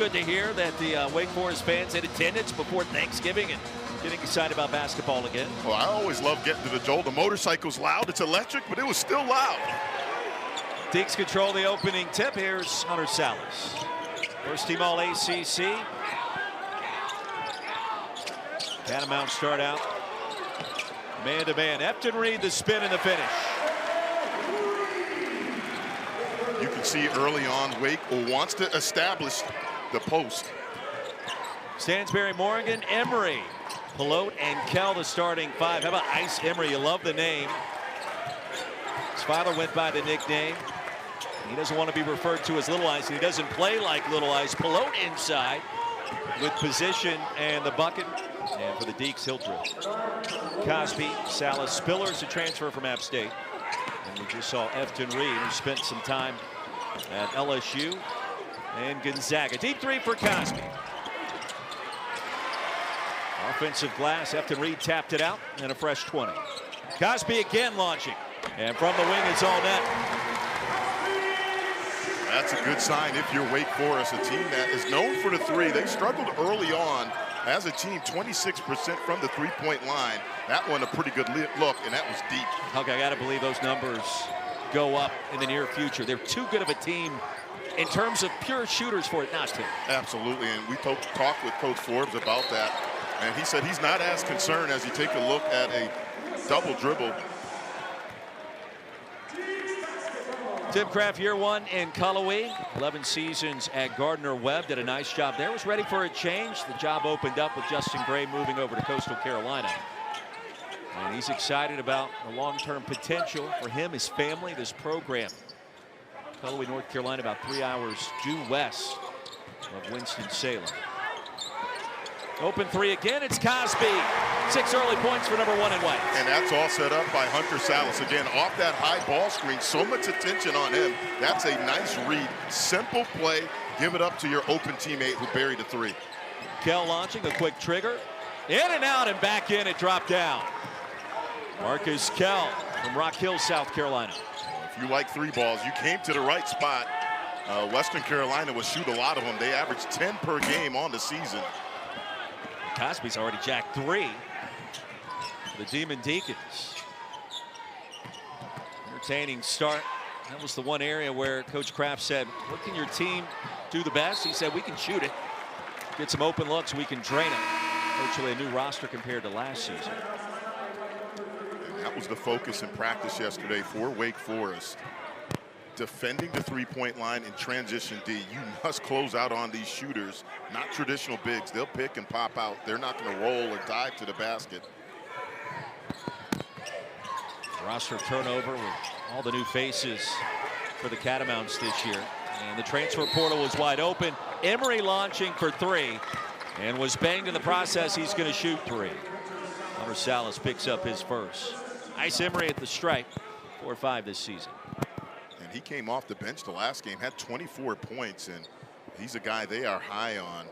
Good to hear that the Wake Forest fans in attendance before Thanksgiving and getting excited about basketball again. Well, I always love getting to the Joel. The motorcycle's loud, it's electric, but it was still loud. Deeks control the opening tip. Here's Hunter Sallis. First team all ACC. Catamounts start out man-to-man. Efton Reed the spin and the finish. You can see early on Wake wants to establish the post. Stansberry, Morgan, Emery, Pelote, and Kell the starting five. How about Ice Emery? You love the name. His father went by the nickname. He doesn't want to be referred to as Little Ice, and he doesn't play like Little Ice. Pelote inside with position and the bucket. And for the Deeks, Hildreth. Cosby, Sallis, Spillers, a transfer from App State. And we just saw Efton Reed, who spent some time at LSU and Gonzaga. Deep three for Cosby. Offensive glass. Efton Reed tapped it out, and a fresh 20. Cosby again launching. And from the wing, it's all net. That's a good sign if you're Wake Forest, a team that is known for the three. They struggled early on as a team, 26% from the three-point line. That one a pretty good look, and that was deep. Okay, I got to believe those numbers go up in the near future. They're too good of a team in terms of pure shooters for it not to. Absolutely, and we talked with Coach Forbes about that, and he said he's not as concerned as you take a look at a double dribble. Tim Kraft, year one in Cullowhee, 11 seasons at Gardner-Webb, did a nice job there. Was ready for a change. The job opened up with Justin Gray moving over to Coastal Carolina. And he's excited about the long-term potential for him, his family, this program. Cullowhee, North Carolina, about 3 hours due west of Winston-Salem. Open three again, it's Cosby. 6 early points for number 1 in white. And that's all set up by Hunter Sallis. Again, off that high ball screen, so much attention on him. That's a nice read, simple play. Give it up to your open teammate who buried a three. Kell launching, a quick trigger. In and out and back in, it dropped down. Marcus Kell from Rock Hill, South Carolina. If you like three balls, you came to the right spot. Western Carolina will shoot a lot of them. They average 10 per game on the season. Cosby's already jacked 3 for the Demon Deacons. Entertaining start. That was the one area where Coach Kraft said, what can your team do the best? He said, we can shoot it. Get some open looks, we can drain it. Virtually a new roster compared to last season. And that was the focus in practice yesterday for Wake Forest. Defending the three-point line in transition D. You must close out on these shooters, not traditional bigs. They'll pick and pop out. They're not going to roll or dive to the basket. Roster turnover with all the new faces for the Catamounts this year. And the transfer portal was wide open. Emery launching for 3 and was banged in the process. He's going to shoot 3. Hunter Sallis picks up his first. Ice Emery at the stripe, 4-5 this season. He came off the bench the last game, had 24 points, and he's a guy they are high on.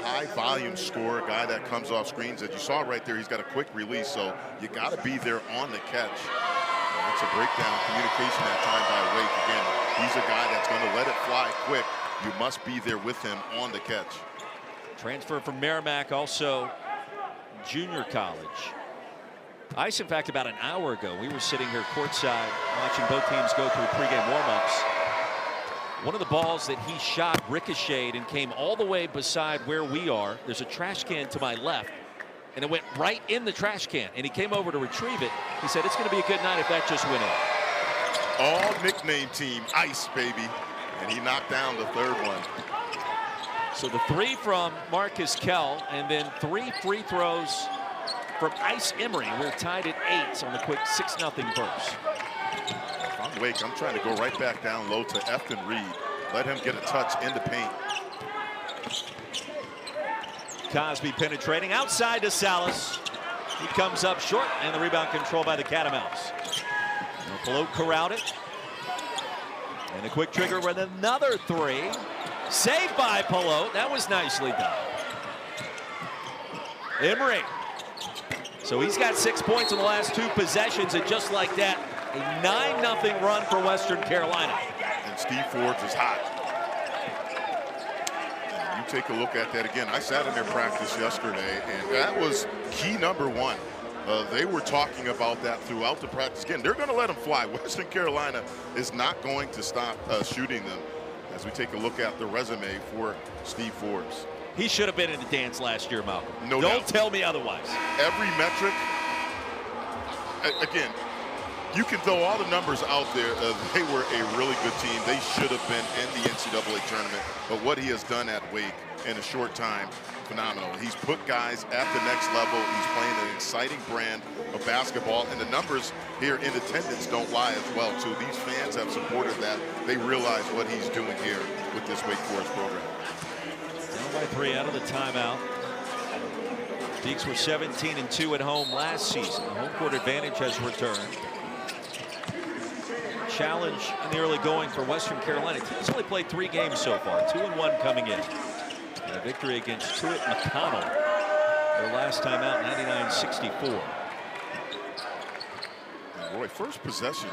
High volume scorer, guy that comes off screens. As you saw right there, he's got a quick release, so you got to be there on the catch. And that's a breakdown communication that time by Wake. Again, he's a guy that's going to let it fly quick. You must be there with him on the catch. Transfer from Merrimack, also junior college. Ice, in fact, about an hour ago, we were sitting here courtside watching both teams go through pregame warmups. One of the balls that he shot ricocheted and came all the way beside where we are. There's a trash can to my left, and it went right in the trash can, and he came over to retrieve it. He said, it's going to be a good night if that just went in. All nickname team, Ice, baby. And he knocked down the third one. So the 3 from Marcus Kell, and then 3 free throws from Ice Emery. We're tied at 8 on the quick 6-0 burst. If I'm Wake, I'm trying to go right back down low to Efton Reed. Let him get a touch in the paint. Cosby penetrating outside to Sallis. He comes up short, and the rebound control by the Catamounts. Pelote corralled it. And a quick trigger with another 3. Saved by Pelote. That was nicely done. Emery. So he's got 6 points in the last 2 possessions, and just like that, a 9-0 run for Western Carolina. And Steve Forbes is hot. take a look at that again. I sat in their practice yesterday, and that was key number one. They were talking about that throughout the practice. Again, they're going to let them fly. Western Carolina is not going to stop shooting them as we take a look at the resume for Steve Forbes. He should have been in the dance last year, Malcolm. No Don't doubt. tell me otherwise. Every metric, again, you can throw all the numbers out there. They were a really good team. They should have been in the NCAA tournament. But what he has done at Wake in a short time, phenomenal. He's put guys at the next level. He's playing an exciting brand of basketball. And the numbers here in attendance don't lie as well, too. These fans have supported that. They realize what he's doing here with this Wake Forest program. Down by 3 out of the timeout. Deacs were 17-2 at home last season. The home court advantage has returned. Challenge in the early going for Western Carolina. Teams only played 3 games so far, 2-1 coming in. And a victory against Truett McConnell their last time out, 99-64. Roy, first possession,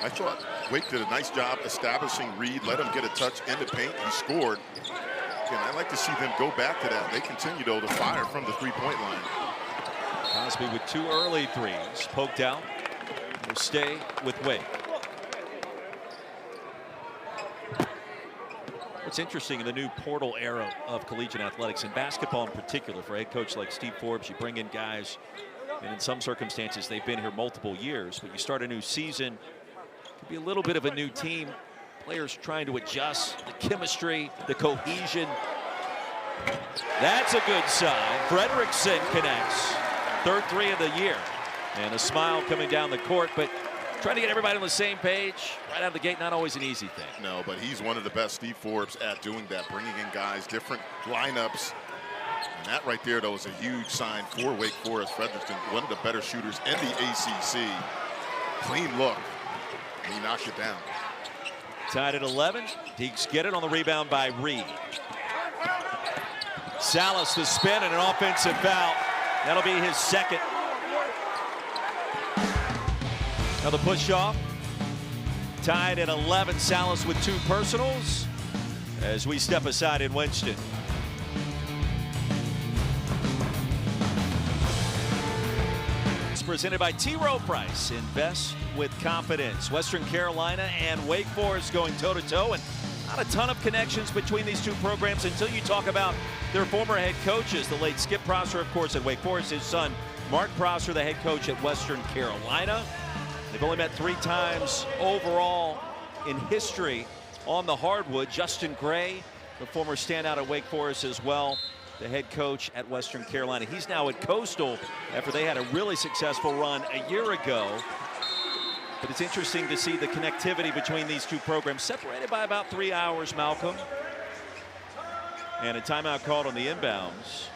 I thought Wake did a nice job establishing Reed, let him get a touch in the paint. He scored. Again, I'd like to see them go back to that. They continue, though, to fire from the three-point line. Cosby with 2 early threes, poked out. Will stay with Wake. What's interesting in the new portal era of collegiate athletics, and basketball in particular, for a head coach like Steve Forbes, you bring in guys, and in some circumstances they've been here multiple years, but you start a new season, it could be a little bit of a new team. Players trying to adjust, the chemistry, the cohesion. That's a good sign. Frederickson connects. 3rd 3 of the year. And a smile coming down the court, but trying to get everybody on the same page right out of the gate, not always an easy thing. No, but he's one of the best, Steve Forbes, at doing that, bringing in guys, different lineups. And that right there, though, is a huge sign for Wake Forest. Frederickson, one of the better shooters in the ACC. Clean look. And he knocked it down. Tied at 11. Deacs get it on the rebound by Reed. Sallis the spin and an offensive foul. That'll be his second. Another push off. Tied at 11. Sallis with 2 personals as we step aside in Winston. It's presented by T. Rowe Price. Invest with confidence. Western Carolina and Wake Forest going toe-to-toe, and not a ton of connections between these 2 programs until you talk about their former head coaches. The late Skip Prosser, of course, at Wake Forest. His son, Mark Prosser, the head coach at Western Carolina. They've only met 3 times overall in history on the hardwood. Justin Gray, the former standout at Wake Forest as well, the head coach at Western Carolina. He's now at Coastal after they had a really successful run a year ago. But it's interesting to see the connectivity between these 2 programs, separated by about 3 hours, Malcolm. And a timeout called on the inbounds.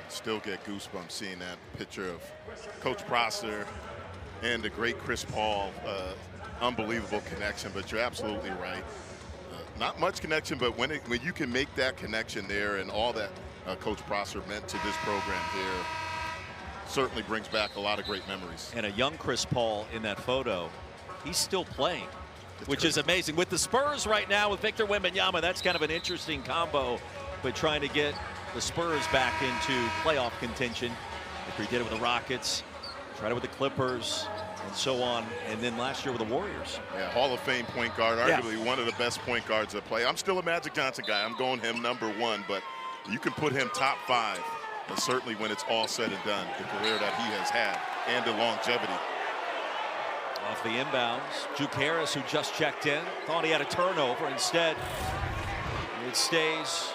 Still get goosebumps seeing that picture of Coach Prosser and the great Chris Paul. Unbelievable connection, but you're absolutely right. Not much connection, but when you can make that connection there, and all that Coach Prosser meant to this program here, certainly brings back a lot of great memories. And a young Chris Paul in that photo. He's still playing, which is amazing. With the Spurs right now with Victor Wembanyama, that's kind of an interesting combo, but trying to get the Spurs back into playoff contention. Like he did it with the Rockets, tried it with the Clippers, and so on, and then last year with the Warriors. Yeah, Hall of Fame point guard, arguably one of the best point guards that play. I'm still a Magic Johnson guy. I'm going him #1, but you can put him top 5, certainly when it's all said and done, the career that he has had and the longevity. Off the inbounds, Juke Harris, who just checked in, thought he had a turnover. Instead, it stays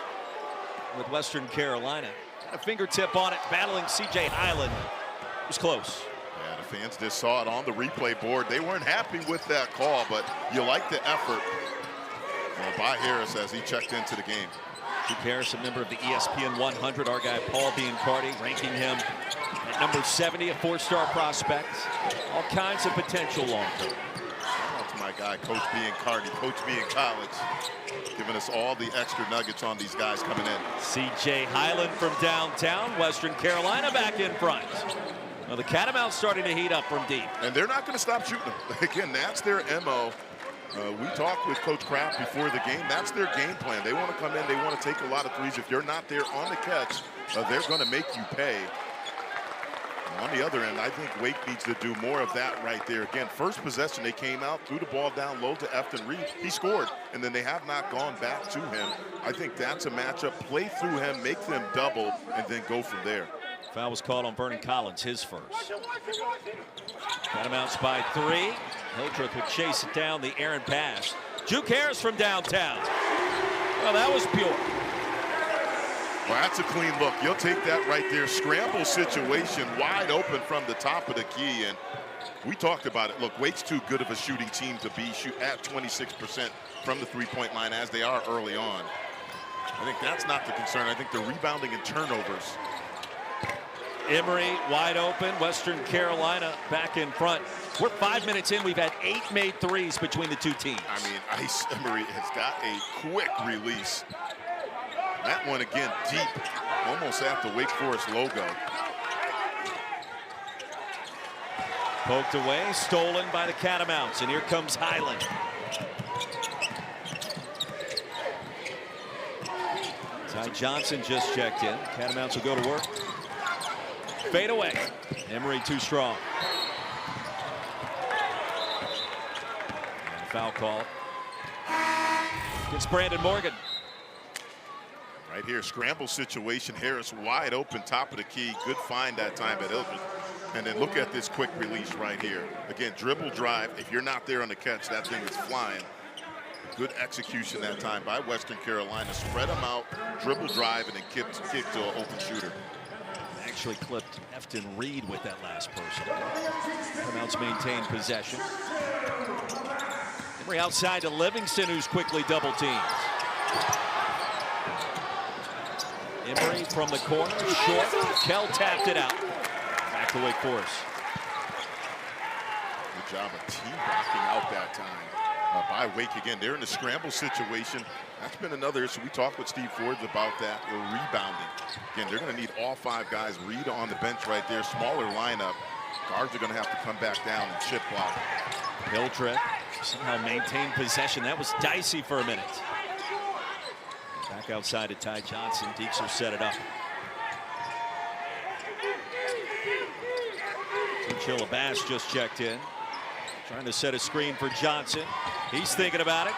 with Western Carolina. A fingertip on it, battling C.J. Highland. It was close. Yeah, the fans just saw it on the replay board. They weren't happy with that call, but you like the effort by Harris as he checked into the game. Juke Harris, a member of the ESPN 100. Our guy Paul Biancardi ranking him at number 70, a 4-star prospect. All kinds of potential long-term. That's my guy, Coach Biancardi, Coach B in college, giving us all the extra nuggets on these guys coming in. C.J. Highland from downtown, Western Carolina back in front. Well, the Catamounts starting to heat up from deep. And they're not going to stop shooting them. Again, that's their MO. We talked with Coach Kraft before the game. That's their game plan. They want to come in. They want to take a lot of threes. If you're not there on the catch, they're going to make you pay. On the other end, I think Wake needs to do more of that right there. Again, first possession, they came out, threw the ball down low to Efton Reed. He scored, and then they have not gone back to him. I think that's a matchup. Play through him, make them double, and then go from there. Foul was called on Vernon Collins, his first. Catamounts by 3. Hildreth would chase it down, the errant pass. Juke Harris from downtown. Well, that was pure. Well, that's a clean look. You'll take that right there. Scramble situation, wide open from the top of the key. And we talked about it. Look, Wake's too good of a shooting team to be at 26% from the three-point line as they are early on. I think that's not the concern. I think the rebounding and turnovers. Emery wide open. Western Carolina back in front. We're 5 minutes in. We've had 8 made threes between the two teams. I mean, Ice Emery has got a quick release. That one again deep, almost at the Wake Forest logo. Poked away, stolen by the Catamounts, and here comes Highland. Ty Johnson just checked in. Catamounts will go to work. Fade away. Emery too strong. And foul call. It's Brandon Morgan. Right here, scramble situation. Harris wide open, top of the key. Good find that time at Hildreth. And then look at this quick release right here. Again, dribble drive. If you're not there on the catch, that thing is flying. Good execution that time by Western Carolina. Spread them out, dribble drive, and then kick to an open shooter. Actually clipped Efton Reed with that last person. Catamounts maintain possession. Emery outside to Livingston, who's quickly double teamed. Emery from the corner, short. Kell tapped it out. Back to Wake Forest. Good job of team backing out that time by Wake again. They're in a scramble situation. That's been another issue. We talked with Steve Forbes about that. We're rebounding. Again, they're going to need all 5 guys. Reed on the bench right there. Smaller lineup. Guards are going to have to come back down and chip block. Hildreth somehow maintained possession. That was dicey for a minute. Back outside to Ty Johnson. Deeks will set it up. Chilla Bass just checked in. Trying to set a screen for Johnson. He's thinking about it.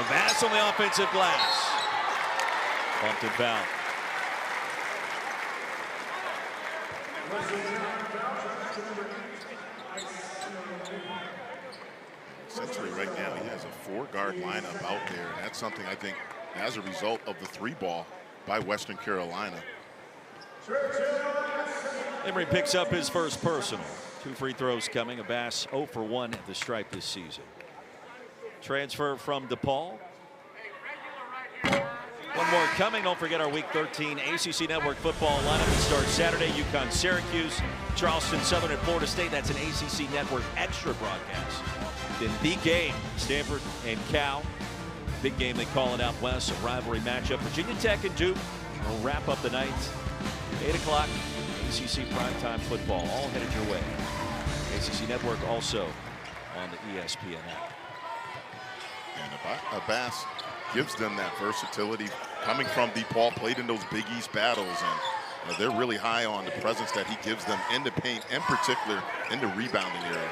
Bass on the offensive glass. Bumped and fouled. Essentially right now he has a 4-guard lineup out there, and that's something I think as a result of the 3-ball by Western Carolina. Emery picks up his first personal. 2 free throws coming. Bass 0 for 1 at the stripe this season. Transfer from DePaul. One more coming. Don't forget our Week 13 ACC Network football lineup. It starts Saturday. UConn, Syracuse, Charleston, Southern, and Florida State. That's an ACC Network extra broadcast. Then the game, Stanford and Cal. Big game, they call it out west. A rivalry matchup. Virginia Tech and Duke will wrap up the night. 8 o'clock, ACC primetime football. All headed your way. ACC Network also on the ESPN app. And Bass gives them that versatility. Coming from DePaul, played in those Big East battles, and they're really high on the presence that he gives them in the paint, in particular in the rebounding area.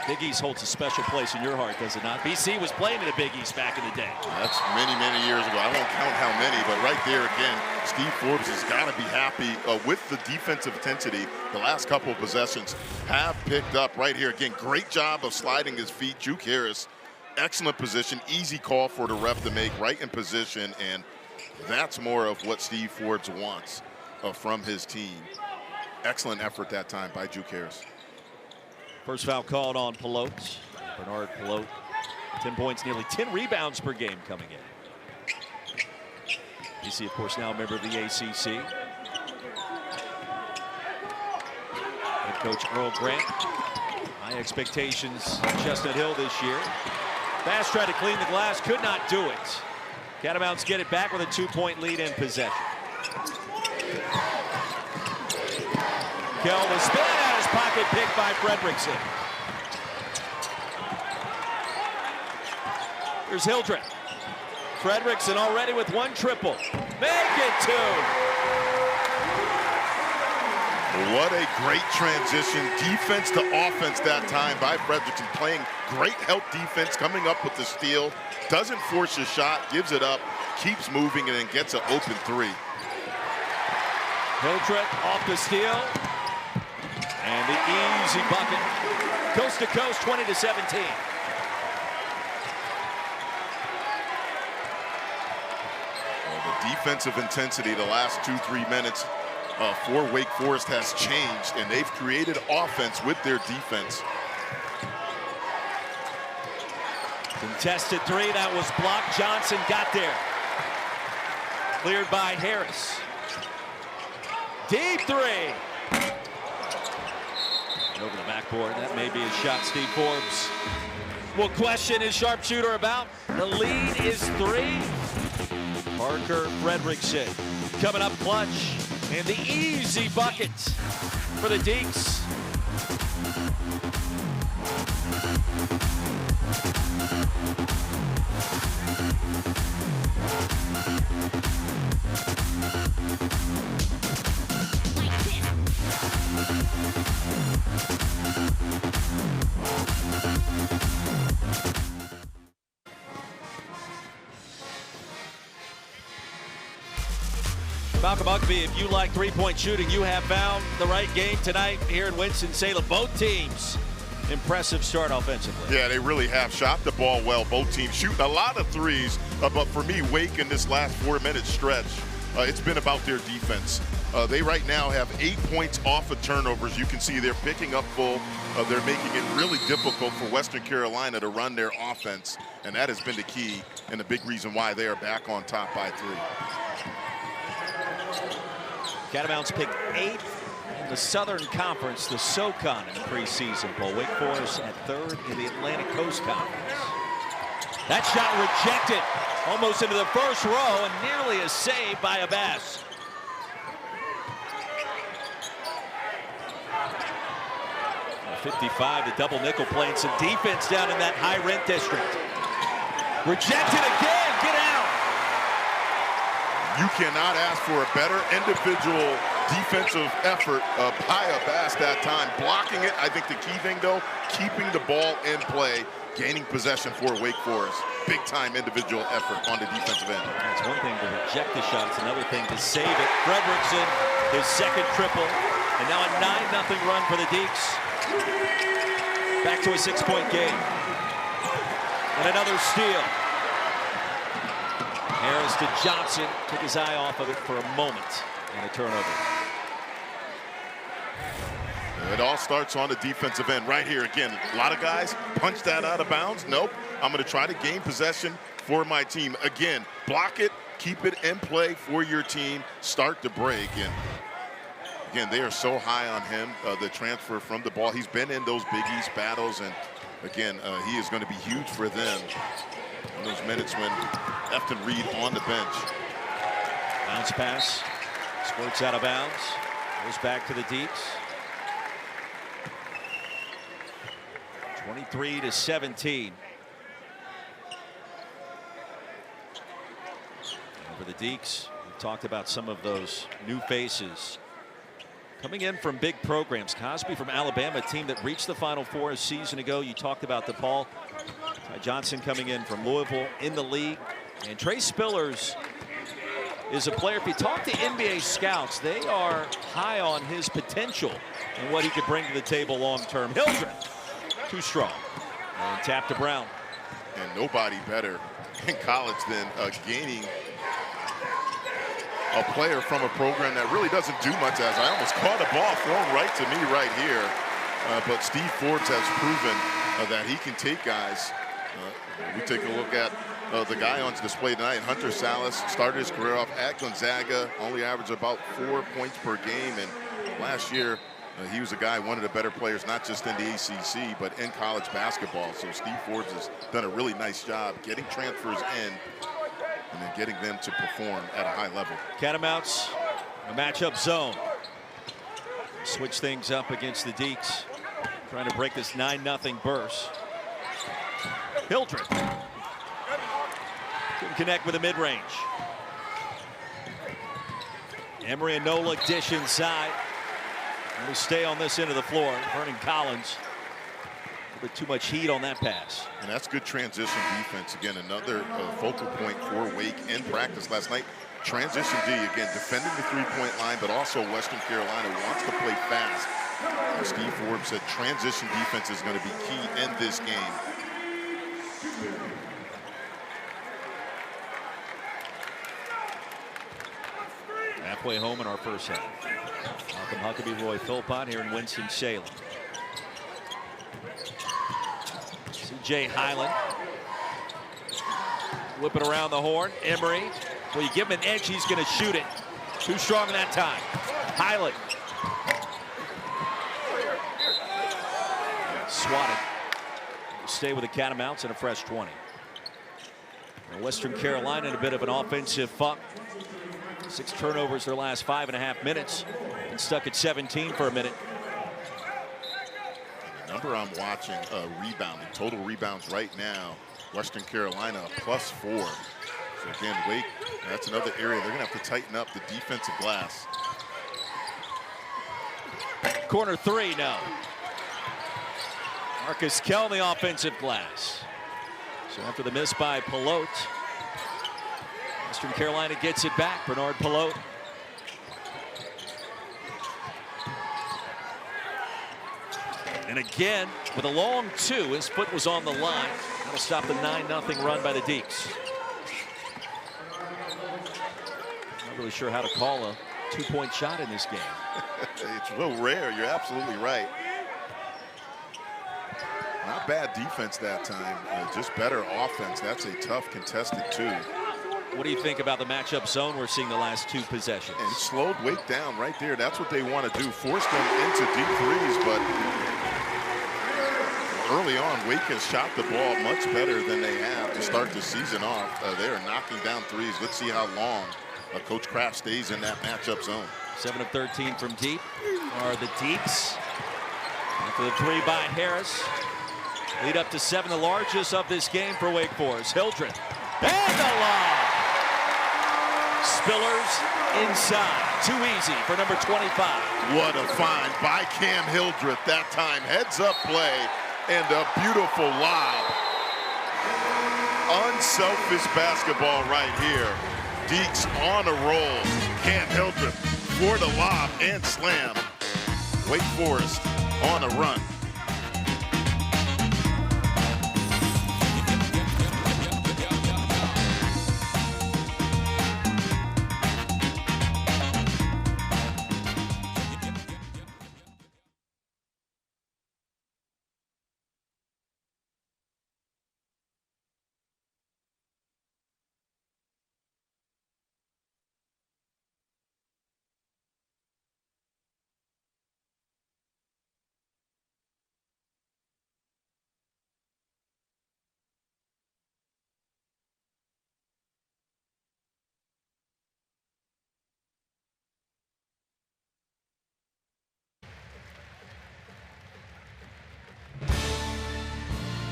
Big East holds a special place in your heart, does it not? BC was playing in the Big East back in the day. That's many, many years ago. I won't count how many, but right there again, Steve Forbes has got to be happy with the defensive intensity. The last couple of possessions have picked up right here. Again, great job of sliding his feet. Juke Harris, excellent position, easy call for the ref to make, right in position, and that's more of what Steve Forbes wants from his team. Excellent effort that time by Juke Harris. First foul called on Pelote. Bernard Pelote, 10 points, nearly 10 rebounds per game coming in. BC, of course, now a member of the ACC. Head coach Earl Grant. High expectations on Chestnut Hill this year. Bass tried to clean the glass, could not do it. Catamounts get it back with a 2-point lead in possession. Kell was spinning out his pocket, picked by Fredrickson. Here's Hildreth. Fredrickson already with 1 triple. Make it 2. What a great transition. Defense to offense that time by Fredrickson. Playing great help defense, coming up with the steal. Doesn't force a shot, gives it up, keeps moving, and then gets an open 3. Hildreth off the steal. And the easy bucket. Coast to coast, 20-17. The defensive intensity the last 2-3 minutes for Wake Forest has changed, and they've created offense with their defense. Contested 3, that was blocked. Johnson got there. Cleared by Harris. Deep 3. Over the backboard, that may be a shot Steve Forbes will question his sharpshooter about. The lead is 3. Parker Fredrickson coming up clutch, and the easy bucket for the Deeks. Malcolm Ugby, if you like three-point shooting, you have found the right game tonight here in Winston-Salem. Both teams, impressive start offensively. Yeah, they really have shot the ball well. Both teams shooting a lot of threes, but for me, Wake in this last 4-minute stretch, it's been about their defense. They right now have 8 points off of turnovers. You can see they're picking up full. They're making it really difficult for Western Carolina to run their offense, and that has been the key and the big reason why they are back on top by 3. Catamounts picked 8th in the Southern Conference, the SoCon in the preseason poll. Wake Forest at 3rd in the Atlantic Coast Conference. That shot rejected almost into the first row and nearly a save by Abbas. At 55, the double nickel playing some defense down in that high rent district. Rejected again, get out. You cannot ask for a better individual defensive effort by Abbas that time. Blocking it, I think the key thing, though, keeping the ball in play, gaining possession for Wake Forest. Big-time individual effort on the defensive end. It's one thing to reject the shot. It's another thing to save it. Fredrickson, his second triple, and now a 9-0 run for the Deeks. Back to a 6-point game. And another steal. Harris to Johnson, took his eye off of it for a moment, and a turnover. It all starts on the defensive end right here. Again, a lot of guys punch that out of bounds. Nope, I'm going to try to gain possession for my team. Again, block it, keep it in play for your team, start the break. And again, they are so high on him, the transfer from the ball. He's been in those Big East battles, and again, he is going to be huge for them in those minutes when Efton Reed on the bench. Bounce pass, squirts out of bounds, goes back to the Deeks. 23-17. For the Deeks, we talked about some of those new faces coming in from big programs. Cosby from Alabama, a team that reached the Final Four a season ago. You talked about DePaul. Ty Johnson coming in from Louisville in the league. And Trey Spillers is a player, if you talk to NBA scouts, they are high on his potential and what he could bring to the table long term. Hildreth, too strong. And tap to Brown. And nobody better in college than gaining a player from a program that really doesn't do much. As I almost caught a ball thrown right to me right here. But Steve Forbes has proven that he can take guys. We take a look at the guy on display tonight, Hunter Sallis, started his career off at Gonzaga, only averaged about 4 points per game. And last year, he was a guy, one of the better players, not just in the ACC, but in college basketball. So Steve Forbes has done a really nice job getting transfers in and then getting them to perform at a high level. Catamounts, a matchup zone. Switch things up against the Deeks, trying to break this 9-0 burst. Hildreth. Couldn't connect with the mid-range. Emery and no-look dish inside. And we stay on this end of the floor. Vernon Collins. A little bit too much heat on that pass. And that's good transition defense. Again, another focal point for Wake in practice last night. Transition D, again, defending the three-point line, but also Western Carolina wants to play fast. As Steve Forbes said, transition defense is going to be key in this game. Halfway home in our first half. Malcolm Huckabee, Roy Philpott here in Winston-Salem. C.J. Highland. Whip it around the horn. Emery. Well, you give him an edge, he's going to shoot it. Too strong in that time. Highland. Swatted. Stay with the Catamounts and a fresh 20. And Western Carolina in a bit of an offensive funk. 6 turnovers their last 5.5 minutes. And stuck at 17 for a minute. The number I'm watching, rebounding, total rebounds right now. Western Carolina +4. So again, Wake, that's another area they're going to have to tighten up the defensive glass. Corner 3, no. Marcus Kell on the offensive glass. So after the miss by Pelote, Western Carolina gets it back. Bernard Pelote. And again, with a long 2, his foot was on the line. That'll stop the 9-0 run by the Deeks. Not really sure how to call a 2-point shot in this game. It's real rare. You're absolutely right. Not bad defense that time. Just better offense. That's a tough contested 2. What do you think about the matchup zone we're seeing the last 2 possessions? And slowed Wake down right there. That's what they want to do. Force them into deep threes, but early on, Wake has shot the ball much better than they have to start the season off. They are knocking down threes. Let's see how long Coach Kraft stays in that matchup zone. 7 of 13 from deep are the Deeks. After the 3 by Harris. Lead up to 7, the largest of this game for Wake Forest. Hildreth. And the lob. Spillers inside. Too easy for number 25. What a find by Cam Hildreth that time. Heads up play and a beautiful lob. Unselfish basketball right here. Deeks on a roll. Cam Hildreth for the lob and slam. Wake Forest on a run.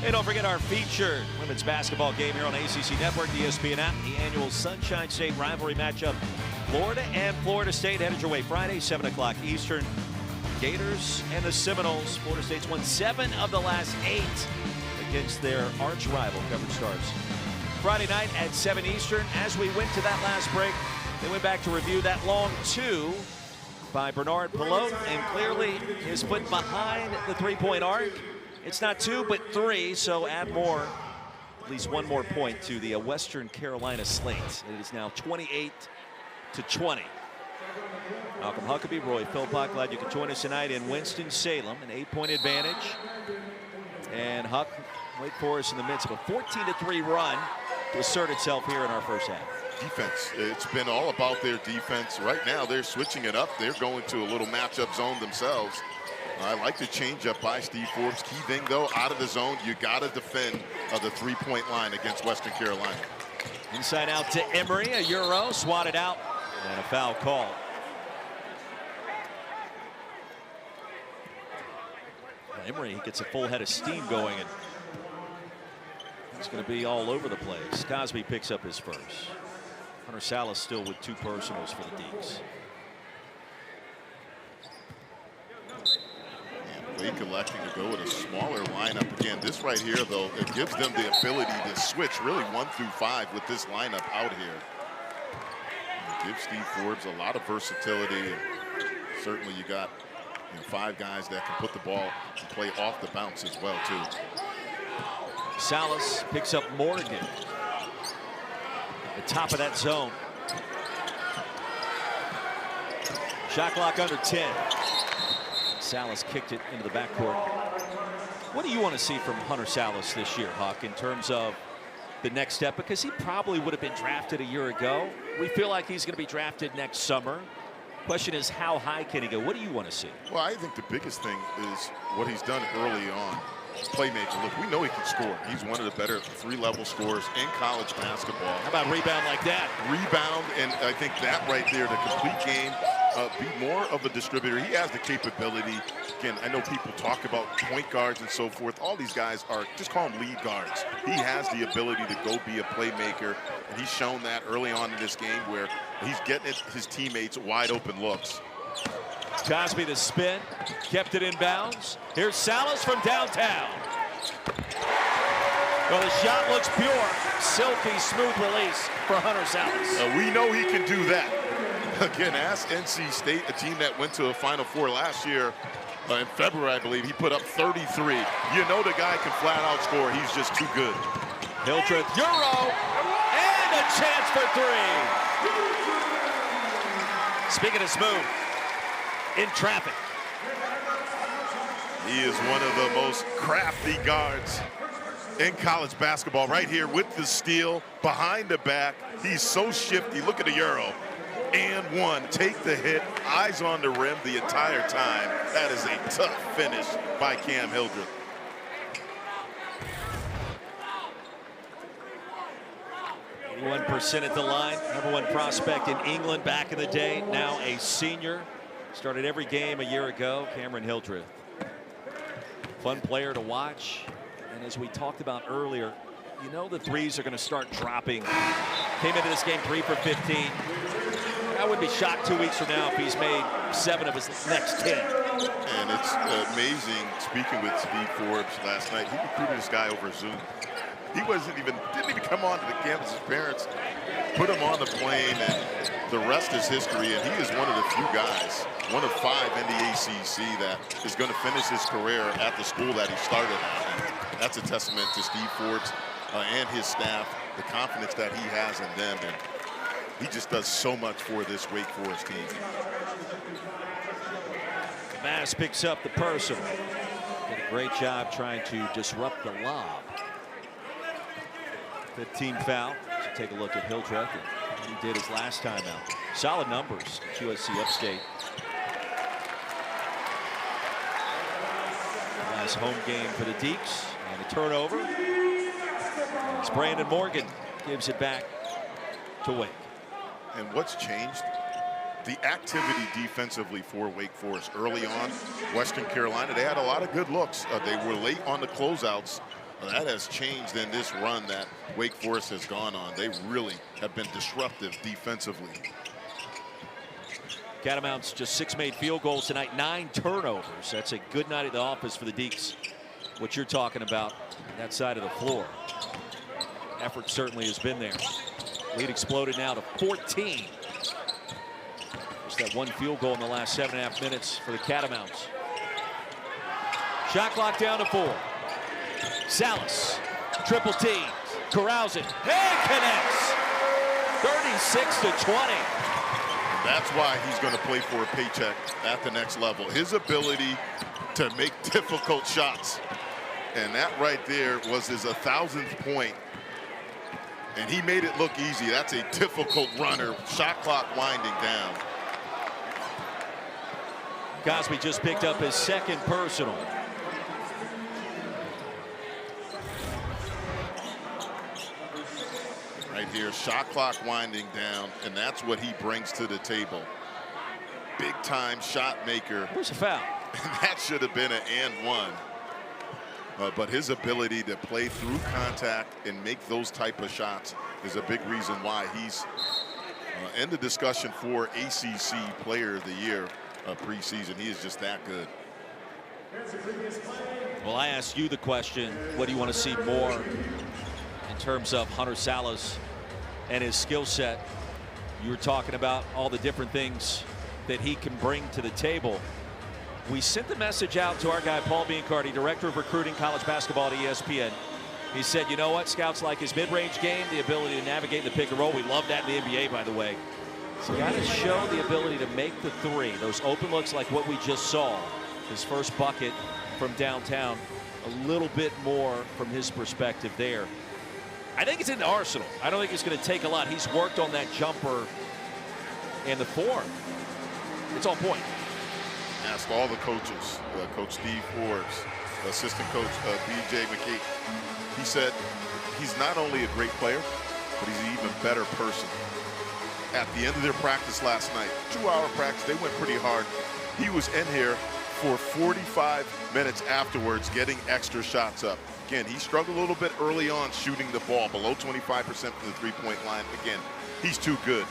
Hey, don't forget our featured women's basketball game here on ACC Network, the ESPN app, the annual Sunshine State rivalry matchup. Florida and Florida State headed your way Friday, 7 o'clock Eastern. Gators and the Seminoles. Florida State's won 7 of the last 8 against their arch rival. Coverage starts Friday night at 7 Eastern. As we went to that last break, they went back to review that long 2 by Bernard Pelote, and clearly his foot behind the 3-point arc. It's not 2, but 3, so add more, at least 1 more point to the Western Carolina slate. It is now 28-20. Malcolm Huckabee, Roy Philpott, glad you could join us tonight in Winston-Salem. An 8-point advantage. And Huck, Wake Forest in the midst of a 14-3 run to assert itself here in our first half. Defense, it's been all about their defense. Right now, they're switching it up. They're going to a little matchup zone themselves. I like the change up by Steve Forbes. Key thing, though, out of the zone, you got to defend the 3-point line against Western Carolina. Inside out to Emery, a Euro, swatted out, and a foul call. Emery gets a full head of steam going, and It's going to be all over the place. Cosby picks up his first. Hunter Sallis still with 2 personals for the Deeks. And Wake electing to go with a smaller lineup. Again, this right here, though, it gives them the ability to switch really 1 through 5 with this lineup out here. And it gives Steve Forbes a lot of versatility. And certainly you got 5 guys that can put the ball and play off the bounce as well, too. Sallis picks up Morgan. The top of that zone. Shot clock under 10. Sallis kicked it into the backcourt. What do you want to see from Hunter Sallis this year, Huck, in terms of the next step? Because he probably would have been drafted a year ago. We feel like he's going to be drafted next summer. Question is, how high can he go? What do you want to see? Well, I think the biggest thing is what he's done early on. Playmaker. Look, we know he can score. He's one of the better 3-level scorers in college basketball. How about rebound like that? Rebound, and I think that right there, the complete game, be more of a distributor. He has the capability. Again, I know people talk about point guards and so forth. All these guys are, just call them lead guards. He has the ability to go be a playmaker, and he's shown that early on in this game where he's getting his teammates wide open looks. Cosby the spin, kept it in bounds. Here's Sallis from downtown. Well, the shot looks pure. Silky, smooth release for Hunter Sallis. We know he can do that. Again, ask NC State, a team that went to a Final Four last year in February, I believe. He put up 33. You know the guy can flat out score. He's just too good. Hildreth, Euro, and a chance for 3. Speaking of smooth, in traffic. He is one of the most crafty guards in college basketball. Right here with the steal, behind the back. He's so shifty. Look at the Euro. And 1. Take the hit. Eyes on the rim the entire time. That is a tough finish by Cam Hildreth. %81 at the line. #1 prospect in England back in the day. Now a senior. Started every game a year ago. Cameron Hildreth. Fun player to watch. And as we talked about earlier, you know the threes are going to start dropping. Came into this game 3 for 15. I wouldn't be shocked 2 weeks from now if he's made 7 of his next 10. And it's amazing, speaking with Steve Forbes last night, he recruited this guy over Zoom. He didn't even come on to the campus. His parents put him on the plane, and the rest is history. And he is one of the few guys, one of 5 in the ACC that is going to finish his career at the school that he started at. And that's a testament to Steve Forbes and his staff, the confidence that he has in them. And he just does so much for this Wake Forest team. Mass picks up the personal. Did a great job trying to disrupt the lob. 15 foul. So take a look at Hildreth and what he did his last time out. Solid numbers at USC Upstate. Last home game for the Deeks. And a turnover. As Brandon Morgan gives it back to Wake. And what's changed? The activity defensively for Wake Forest. Early on, Western Carolina, they had a lot of good looks. They were late on the closeouts. That has changed in this run that Wake Forest has gone on. They really have been disruptive defensively. Catamounts just 6 made field goals tonight, 9 turnovers. That's a good night at the office for the Deeks. What you're talking about, that side of the floor. Effort certainly has been there. Lead exploded now to 14. Just that 1 field goal in the last 7.5 minutes for the Catamounts. Shot clock down to 4. Sallis, triple T, corrals it, and connects. 36-20. That's why he's going to play for a paycheck at the next level. His ability to make difficult shots. And that right there was his 1,000th point. And he made it look easy. That's a difficult runner. Shot clock winding down. Cosby just picked up his 2nd personal. Right here, shot clock winding down, and that's what he brings to the table. Big time shot maker. Where's the foul? That should have been an and 1. but his ability to play through contact and make those type of shots is a big reason why he's in the discussion for ACC Player of the Year preseason. He is just that good. Well, I asked you the question, what do you want to see more in terms of Hunter Sallis and his skill set? You were talking about all the different things that he can bring to the table. We sent the message out to our guy, Paul Biancardi, Director of Recruiting College Basketball at ESPN. He said, you know what, scouts like his mid-range game, the ability to navigate the pick and roll. We love that in the NBA, by the way. So got to show the ability to make the three. Those open looks like what we just saw. His first bucket from downtown. A little bit more from his perspective there. I think it's in the arsenal. I don't think it's going to take a lot. He's worked on that jumper and the form. It's on point. Asked all the coaches, Coach Steve Forbes, assistant coach B.J. McKee. He said he's not only a great player, but he's an even better person. At the end of their practice last night, 2-hour practice, they went pretty hard. He was in here for 45 minutes afterwards, getting extra shots up. Again, he struggled a little bit early on shooting the ball, below 25% from the three-point line. Again, he's too good.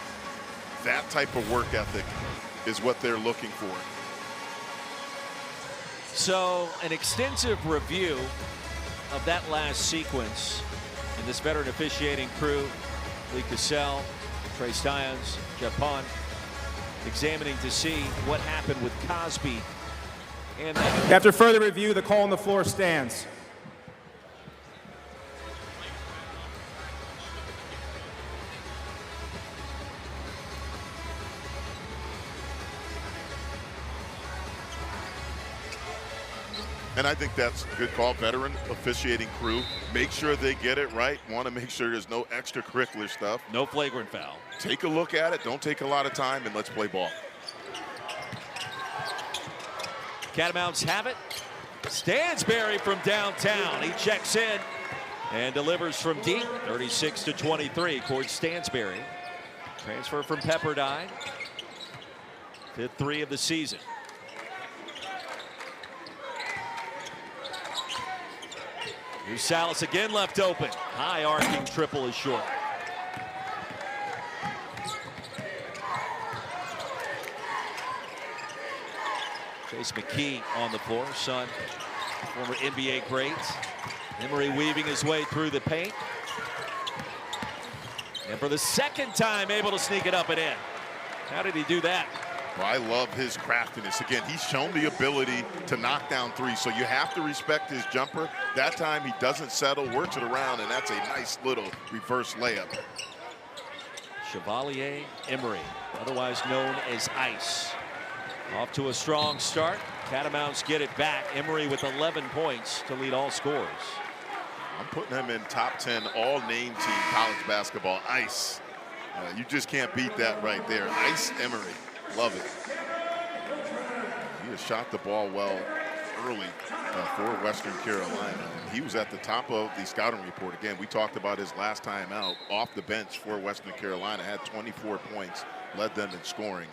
That type of work ethic is what they're looking for. So an extensive review of that last sequence and this veteran officiating crew, Lee Cassell, Trey Styons, Jeff Pond, examining to see what happened with Cosby. And after further review, the call on the floor stands. And I think that's a good call. Veteran officiating crew. Make sure they get it right. Want to make sure there's no extracurricular stuff. No flagrant foul. Take a look at it. Don't take a lot of time, and let's play ball. Catamounts have it. Stansberry from downtown. He checks in and delivers from deep. 36-23. Cord Stansberry. Transfer from Pepperdine. 5th three of the season. Here's Sallis again left open. High arcing triple is short. Chase McKee on the floor, son, former NBA great. Emery weaving his way through the paint. And for the second time, able to sneak it up and in. How did he do that? Well, I love his craftiness. Again, he's shown the ability to knock down threes, so you have to respect his jumper. That time he doesn't settle, works it around, and that's a nice little reverse layup. Chevalier Emery, otherwise known as Ice. Off to a strong start. Catamounts get it back. Emery with 11 points to lead all scores. I'm putting him in top 10 all-name team college basketball. Ice. You just can't beat that right there. Ice Emery. Love it. He has shot the ball well early for Western Carolina. And he was at the top of the scouting report. Again, we talked about his last time out off the bench for Western Carolina. Had 24 points, led them in scoring.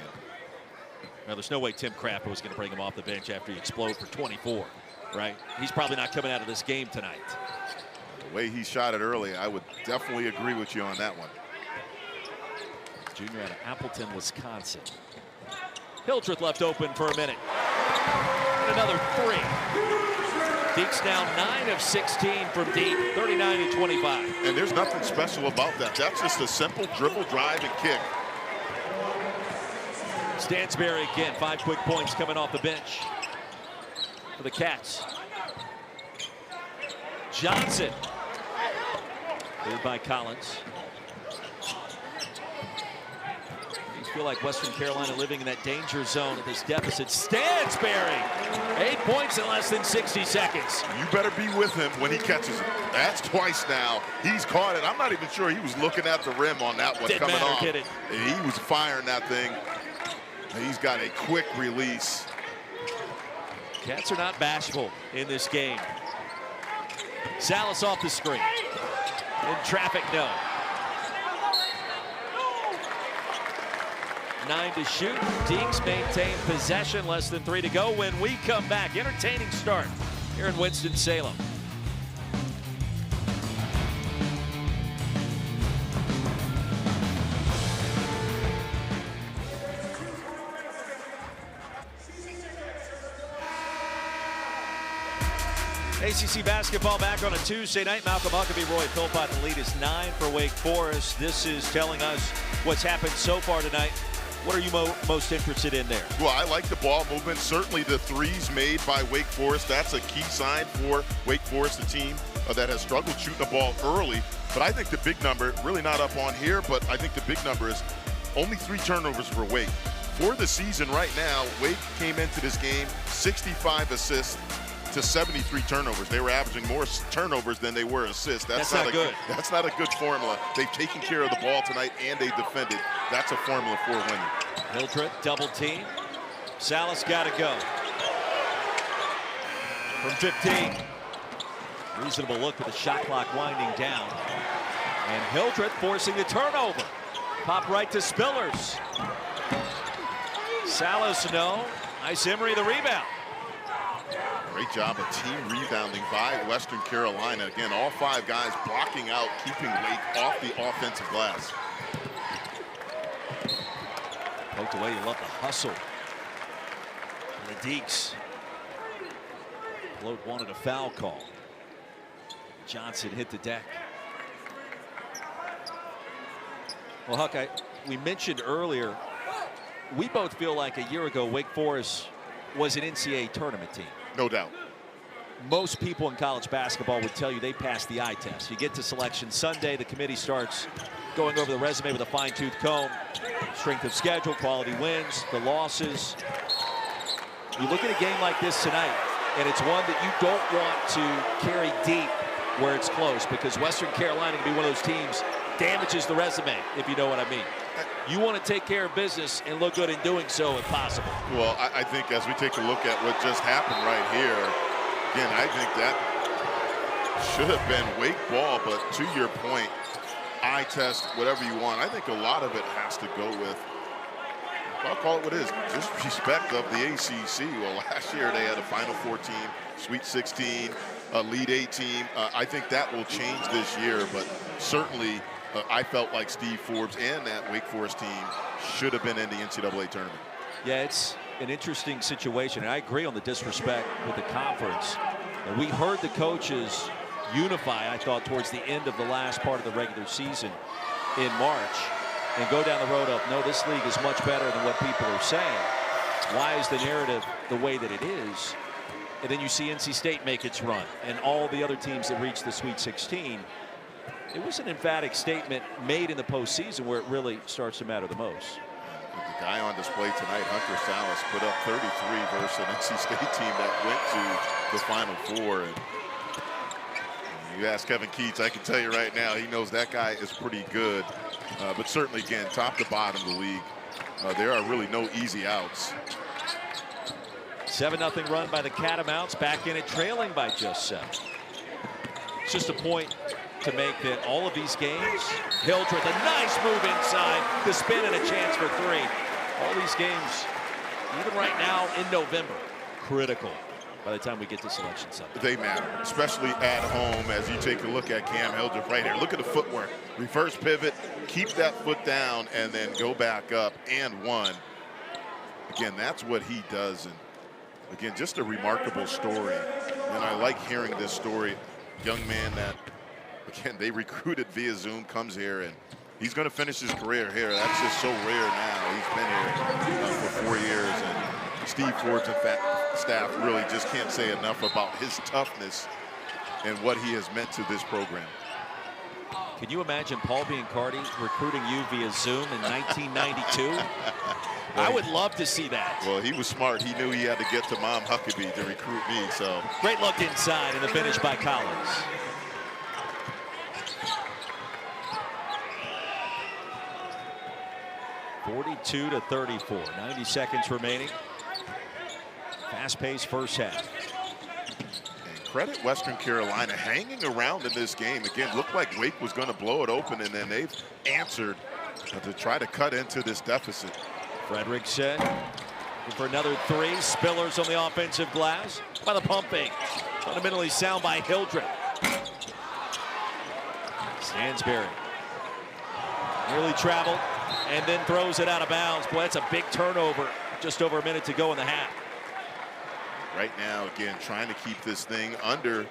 Now, there's no way Tim Crapper was going to bring him off the bench after he exploded for 24, right? He's probably not coming out of this game tonight. The way he shot it early, I would definitely agree with you on that one. Junior out of Appleton, Wisconsin. Hildreth left open for a minute. And another three. Deeks now 9 of 16 from deep, 39-25. And there's nothing special about that. That's just a simple dribble, drive, and kick. Stansberry again, 5 quick points coming off the bench for the Cats. Johnson, cleared by Collins. Feel like Western Carolina living in that danger zone at this deficit. Stansberry, 8 points in less than 60 seconds. You better be with him when he catches it. That's twice now. He's caught it. I'm not even sure he was looking at the rim on that one coming off. Did it. He was firing that thing. He's got a quick release. Cats are not bashful in this game. Sallis off the screen. In traffic, no. 9 to shoot. Deeks maintain possession, less than 3 to go when we come back. Entertaining start here in Winston-Salem. ACC basketball back on a Tuesday night. Malcolm Huckabee, Roy Philpott. The lead is 9 for Wake Forest. This is telling us what's happened so far tonight. What are you most interested in there? Well, I like the ball movement. Certainly the threes made by Wake Forest. That's a key sign for Wake Forest, a team that has struggled shooting the ball early. But I think the big number, really not up on here, but I think the big number is only 3 turnovers for Wake. For the season right now, Wake came into this game 65 assists to 73 turnovers. They were averaging more turnovers than they were assists. That's not good. That's not a good formula. They've taken care of the ball tonight and they defended. That's a formula for winning. Hildreth double team. Sallis got to go. From 15. Reasonable look with the shot clock winding down. And Hildreth forcing the turnover. Pop right to Spillers. Sallis, no. Nice Emery, the rebound. Great job of team rebounding by Western Carolina. Again, all 5 guys blocking out, keeping Wake off the offensive glass. Poked away, you love the hustle. And the Deeks. Float wanted a foul call. Johnson hit the deck. Well, Huck, we mentioned earlier, we both feel like a year ago Wake Forest was an NCAA tournament team. No doubt. Most people in college basketball would tell you they passed the eye test. You get to Selection Sunday, the committee starts going over the resume with a fine-tooth comb. Strength of schedule, quality wins, the losses. You look at a game like this tonight, and it's one that you don't want to carry deep where it's close, because Western Carolina can be one of those teams damages the resume, if you know what I mean. You want to take care of business and look good in doing so if possible. Well, I think as we take a look at what just happened right here, again, I think that should have been Wake ball, but to your point, eye test, whatever you want, I think a lot of it has to go with, I'll call it what it is, just respect of the ACC. Well, last year they had a Final Four team, Sweet 16, a Lead 8 team. I think that will change this year, but certainly I felt like Steve Forbes and that Wake Forest team should have been in the NCAA tournament. Yeah, it's an interesting situation, and I agree on the disrespect with the conference. And we heard the coaches unify, I thought, towards the end of the last part of the regular season in March and go down the road of, no, this league is much better than what people are saying. Why is the narrative the way that it is? And then you see NC State make its run and all the other teams that reach the Sweet 16. It was an emphatic statement made in the postseason where it really starts to matter the most. The guy on display tonight, Hunter Sallis, put up 33 versus an NC State team that went to the Final Four. And you ask Kevin Keats, I can tell you right now, he knows that guy is pretty good. But certainly, again, top to bottom of the league, there are really no easy outs. 7-0 run by the Catamounts, back in it, trailing by just 7. It's just a point to make that all of these games, Hildreth, a nice move inside, the spin and a chance for 3. All these games, even right now in November, critical by the time we get to Selection Sunday. They matter, especially at home as you take a look at Cam Hildreth right here. Look at the footwork. Reverse pivot, keep that foot down, and then go back up and 1. Again, that's what he does. And again, just a remarkable story. And I like hearing this story. Young man that, again, they recruited via Zoom, comes here, and he's going to finish his career here. That's just so rare now. He's been here for 4 years, and Steve Forbes and staff really just can't say enough about his toughness and what he has meant to this program. Can you imagine Paul Biancardi recruiting you via Zoom in 1992? I would love to see that. Well, he was smart. He knew he had to get to Mom Huckabee to recruit me. So great look inside and the finish by Collins. (42-34). 90 seconds remaining. Fast-paced first half. And credit Western Carolina hanging around in this game. Again, looked like Wake was going to blow it open, and then they've answered to try to cut into this deficit. Frederickson looking for another 3. Spillers on the offensive glass by the pump fake. Fundamentally sound by Hildreth. Stansberry nearly traveled and then throws it out of bounds. Boy, that's a big turnover. Just over a minute to go in the half. Right now, again, trying to keep this thing under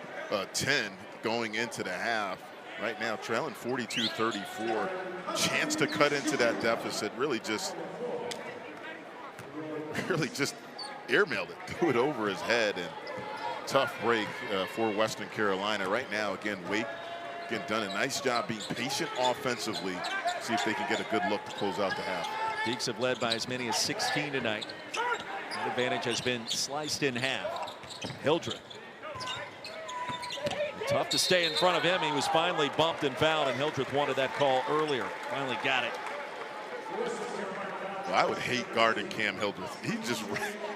10 going into the half. Right now, trailing 42-34. Chance to cut into that deficit. Really just airmailed it, threw it over his head, and tough break for Western Carolina. Right now, again, Wake done a nice job being patient offensively. See if they can get a good look to close out the half. Deacs have led by as many as 16 tonight. That advantage has been sliced in half. Hildreth. Tough to stay in front of him. He was finally bumped and fouled, and Hildreth wanted that call earlier. Finally got it. Well, I would hate guarding Cam Hildreth. He just,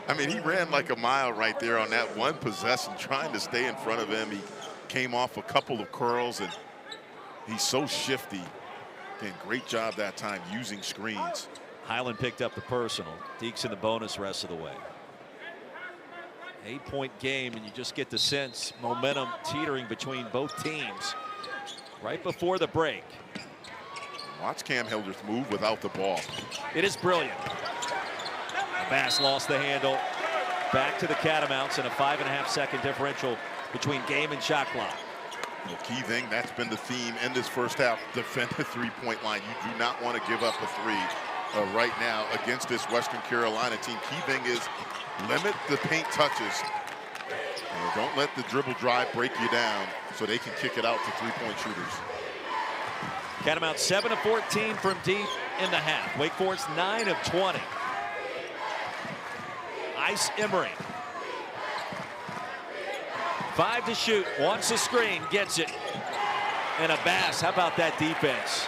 I mean, he ran like a mile right there on that one possession, trying to stay in front of him. He came off a couple of curls, and he's so shifty. Again, great job that time using screens. Highland picked up the personal. Deacs in the bonus rest of the way. 8-point game, and you just get the sense momentum teetering between both teams right before the break. Watch Cam Hildreth move without the ball. It is brilliant. Bass lost the handle. Back to the Catamounts, and a 5.5-second differential between game and shot clock. The key thing, that's been the theme in this first half. Defend the three-point line. You do not want to give up a three right now against this Western Carolina team. Key thing is limit the paint touches. Don't let the dribble drive break you down so they can kick it out to three-point shooters. Catamounts 7 of 14 from deep in the half. Wake Forest 9 of 20. Ice Emery. 5 to shoot, wants a screen, gets it. And a Bass, how about that defense?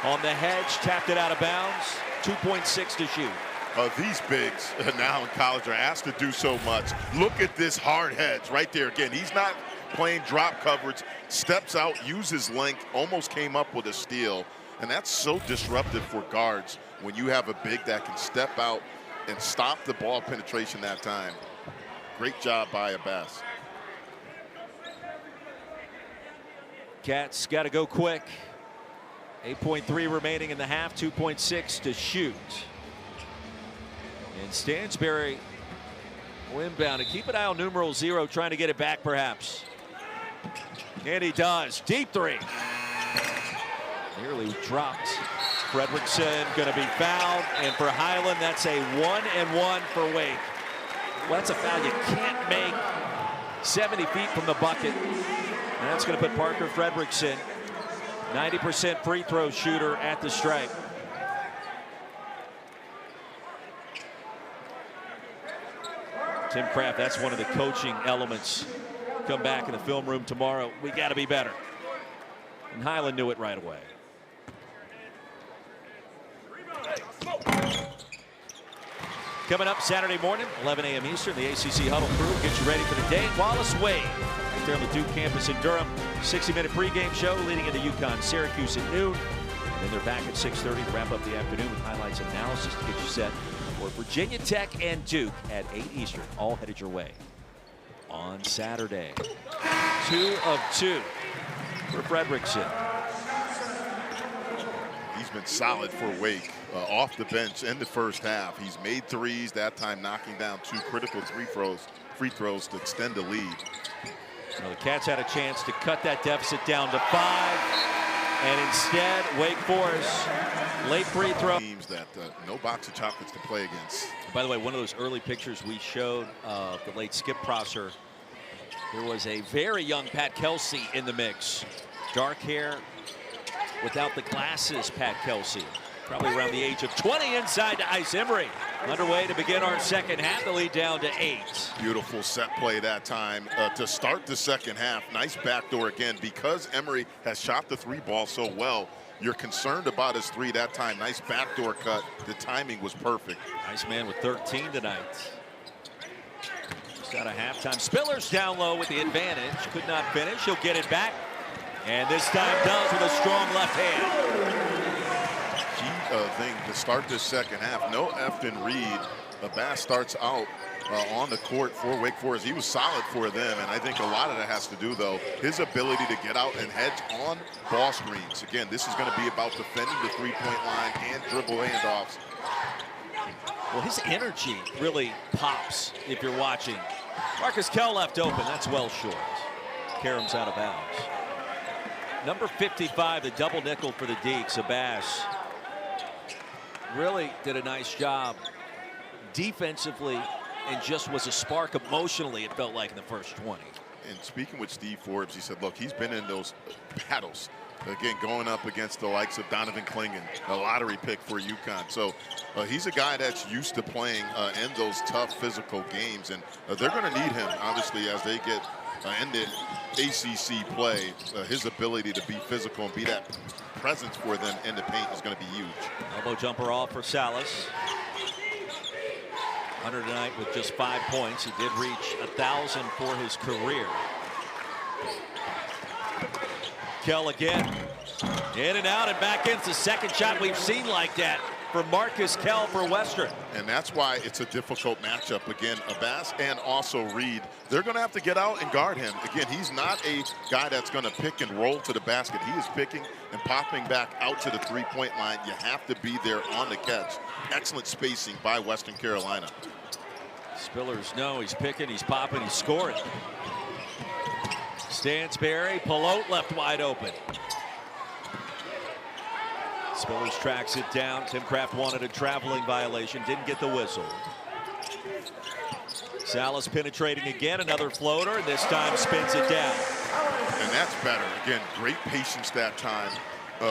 On the hedge, tapped it out of bounds, 2.6 to shoot. These bigs now in college are asked to do so much. Look at this hard hedge right there. Again, he's not playing drop coverage, steps out, uses length, almost came up with a steal. And that's so disruptive for guards when you have a big that can step out and stop the ball penetration that time. Great job by a Bass. Cats got to go quick. 8.3 remaining in the half, 2.6 to shoot. And Stansberry inbound, and keep an eye on numeral 0, trying to get it back perhaps. And he does. Deep three. Nearly dropped. Fredrickson going to be fouled, and for Highland, that's a 1-and-1 for Wake. Well, that's a foul you can't make 70 feet from the bucket. And that's going to put Parker Fredrickson, 90% free throw shooter, at the stripe. Tim Kraft, that's one of the coaching elements. Come back in the film room tomorrow. We got to be better. And Highland knew it right away. Coming up Saturday morning, 11 a.m. Eastern, the ACC Huddle crew gets you ready for the day. Wallace Wade, right there on the Duke campus in Durham. 60-minute pregame show leading into UConn, Syracuse at noon. And then they're back at 6:30 to wrap up the afternoon with highlights and analysis to get you set for Virginia Tech and Duke at 8 Eastern. All headed your way on Saturday. 2 of 2 for Fredrickson. He's been solid for Wake off the bench in the first half. He's made threes, that time knocking down 2 critical free throws to extend the lead. So the Cats had a chance to cut that deficit down to 5, and instead Wake Forest late free throw. Teams that no box of chocolates to play against. By the way, one of those early pictures we showed of the late Skip Prosser, there was a very young Pat Kelsey in the mix. Dark hair, without the glasses, Pat Kelsey. Probably around the age of 20, inside to Ice Emery. Underway to begin our second half, the lead down to 8. Beautiful set play that time to start the second half. Nice backdoor again. Because Emery has shot the 3 ball so well, you're concerned about his 3 that time. Nice backdoor cut. The timing was perfect. Nice man with 13 tonight. Just out of halftime. Spiller's down low with the advantage. Could not finish. He'll get it back. And this time does with a strong left hand. Thing to start this second half. No Efton Reed. The Bass starts out on the court for Wake Forest. He was solid for them, and I think a lot of that has to do, though, his ability to get out and hedge on ball screens. Again, this is going to be about defending the three-point line and dribble handoffs. Well, his energy really pops if you're watching. Marcus Kell left open. That's well short. Karam's out of bounds. Number 55, the double nickel for the Deeks, Abbas, really did a nice job defensively and just was a spark emotionally, it felt like, in the first 20. And speaking with Steve Forbes, he said, look, he's been in those battles. Again, going up against the likes of Donovan Clingan, a lottery pick for UConn. So he's a guy that's used to playing in those tough physical games. And they're going to need him, obviously, as they get into ACC play. His ability to be physical and be that presence for them in the paint is going to be huge. Elbow jumper off for Sallis. Hunter tonight with just 5 points. He did reach 1,000 for his career. Kell again. In and out and back in. It's the second shot we've seen like that for Marcus Kell for Western. And that's why it's a difficult matchup. Again, Abbas and also Reed, they're going to have to get out and guard him. Again, he's not a guy that's going to pick and roll to the basket. He is picking and popping back out to the three-point line. You have to be there on the catch. Excellent spacing by Western Carolina. Spillers know he's picking, he's popping, he's scoring. Stansberry, Pelote left wide open. Spillers tracks it down. Tim Kraft wanted a traveling violation, didn't get the whistle. Sallis penetrating again, another floater, and this time spins it down. And that's better. Again, great patience that time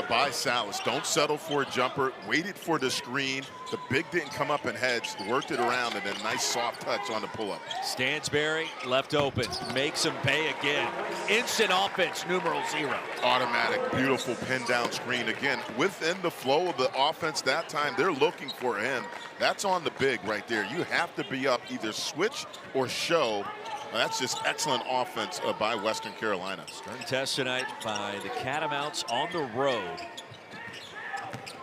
by Sallis. Don't settle for a jumper. Waited for the screen. The big didn't come up in heads. Worked it around, and a nice soft touch on the pull-up. Stansberry left open. Makes him pay again. Instant offense, numeral 0. Automatic, beautiful pin down screen. Again, within the flow of the offense that time, they're looking for him. That's on the big right there. You have to be up, either switch or show. That's just excellent offense by Western Carolina. Stern test tonight by the Catamounts on the road.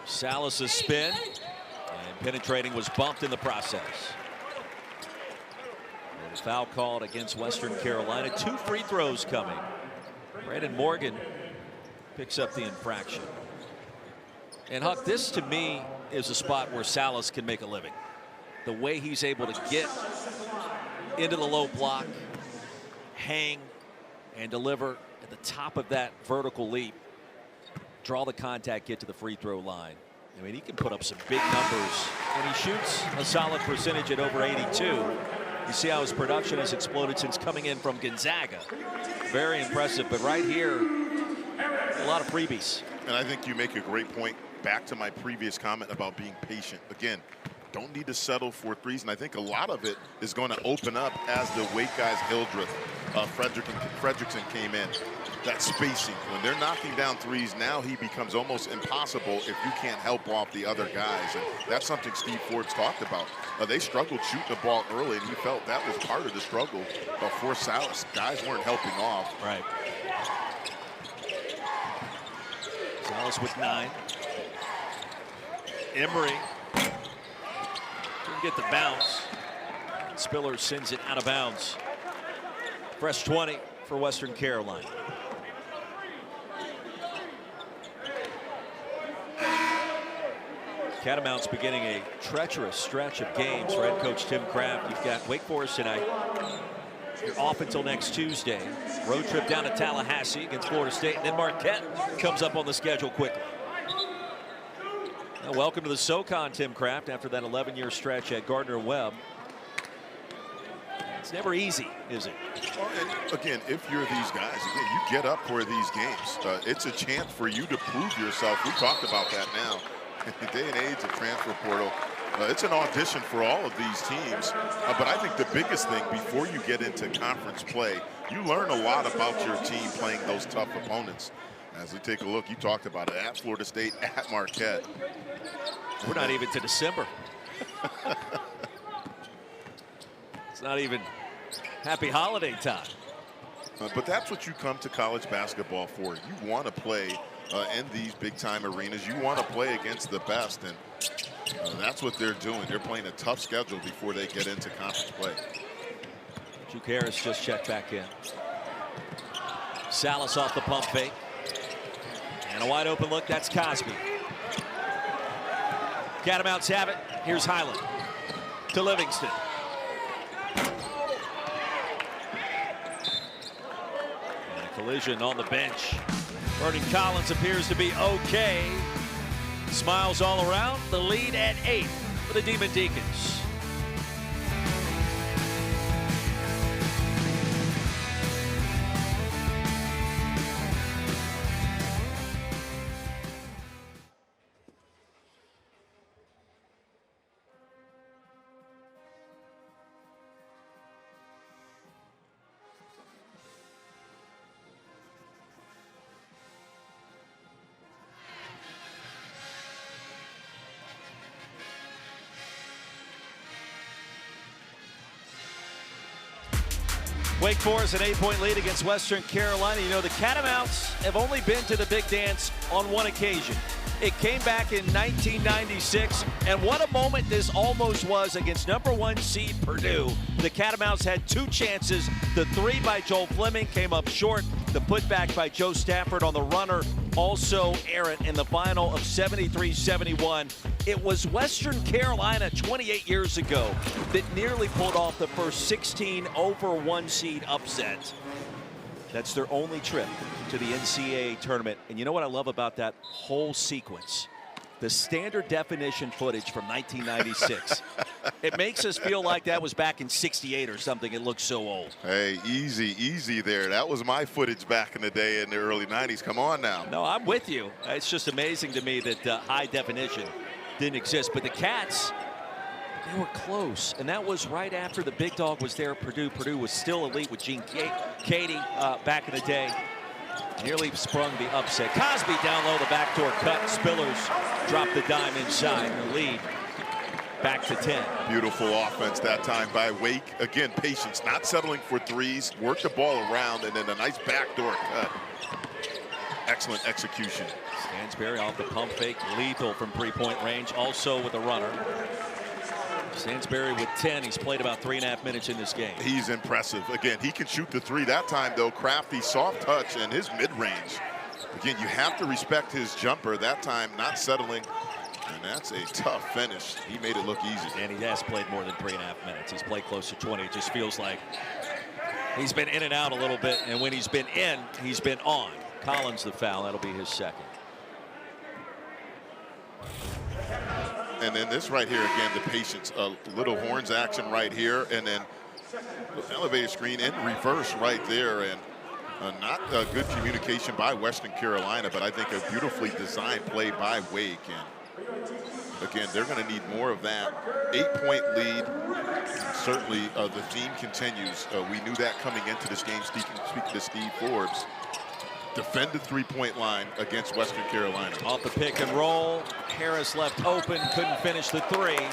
Sallis' spin, and penetrating was bumped in the process. And a foul called against Western Carolina. 2 free throws coming. Brandon Morgan picks up the infraction. And Huck, this to me is a spot where Sallis can make a living. The way he's able to get into the low block, hang, and deliver at the top of that vertical leap. Draw the contact, get to the free throw line. I mean, he can put up some big numbers, and he shoots a solid percentage at over 82. You see how his production has exploded since coming in from Gonzaga. Very impressive, but right here, a lot of freebies. And I think you make a great point back to my previous comment about being patient. Again, don't need to settle for threes, and I think a lot of it is going to open up as the weight guys, Hildreth, Fredrickson came in. That spacing, when they're knocking down threes, now he becomes almost impossible if you can't help off the other guys, and that's something Steve Forbes talked about. They struggled shooting the ball early, and he felt that was part of the struggle for Sallis. Guys weren't helping off. Right. Sallis with 9. Emery didn't get the bounce. Spiller sends it out of bounds. Fresh 20 for Western Carolina. Catamounts beginning a treacherous stretch of games for head coach Tim Kraft. You've got Wake Forest tonight. You're off until next Tuesday. Road trip down to Tallahassee against Florida State. And then Marquette comes up on the schedule quickly. Now, welcome to the SoCon, Tim Kraft, after that 11-year stretch at Gardner-Webb. It's never easy, is it? Well, and again, if you're these guys, again, you get up for these games. It's a chance for you to prove yourself. We talked about that now. In the day and age of transfer portal, it's an audition for all of these teams. But I think the biggest thing before you get into conference play, you learn a lot about your team playing those tough opponents. As we take a look, you talked about it, at Florida State, at Marquette. We're not even to December. It's not even happy holiday time. But that's what you come to college basketball for. You want to play in these big-time arenas. You want to play against the best, and that's what they're doing. They're playing a tough schedule before they get into conference play. Juke Harris just checked back in. Sallis off the pump fake. And a wide open look, that's Cosby. Catamounts have it. Here's Highland to Livingston. Collision on the bench. Vernon Collins appears to be okay. Smiles all around. The lead at 8 for the Demon Deacons. Wake Forest an 8-point lead against Western Carolina. You know, the Catamounts have only been to the big dance on one occasion. It came back in 1996, and what a moment this almost was against #1 seed Purdue. The Catamounts had 2 chances. The 3 by Joel Fleming came up short. The putback by Joe Stafford on the runner, also errant in the final of 73-71. It was Western Carolina 28 years ago that nearly pulled off the first 16 over 1 seed upset. That's their only trip to the NCAA tournament. And you know what I love about that whole sequence? The standard definition footage from 1996. It makes us feel like that was back in '68 or something. It looks so old. Hey, easy there. That was my footage back in the day in the early 90s. Come on now. No, I'm with you. It's just amazing to me that high definition didn't exist. But the Cats, they were close. And that was right after the big dog was there at Purdue. Purdue was still elite with Gene Katie back in the day. Nearly sprung the upset. Cosby down low, the backdoor cut. Spillers dropped the dime inside. The lead back to 10. Beautiful offense that time by Wake. Again, patience, not settling for threes. Work the ball around, and then a nice backdoor cut. Excellent execution. Stansberry off the pump fake. Lethal from 3-point range. Also with a runner. Stansberry with 10. He's played about 3.5 minutes in this game. He's impressive. Again, he can shoot the 3 that time, though. Crafty, soft touch, and his mid-range. Again, you have to respect his jumper. That time, not settling. And that's a tough finish. He made it look easy. And he has played more than 3.5 minutes. He's played close to 20. It just feels like he's been in and out a little bit. And when he's been in, he's been on. Collins the foul. That'll be his second. And then this right here, again, the patience. A little horns action right here. And then elevator screen in reverse right there. And not good communication by Western Carolina, but I think a beautifully designed play by Wake. And again, they're going to need more of that. 8-point lead. Certainly, the theme continues. We knew that coming into this game, speaking to Steve Forbes. Defend the 3-point line against Western Carolina. Off the pick and roll. Harris left open, couldn't finish the 3. And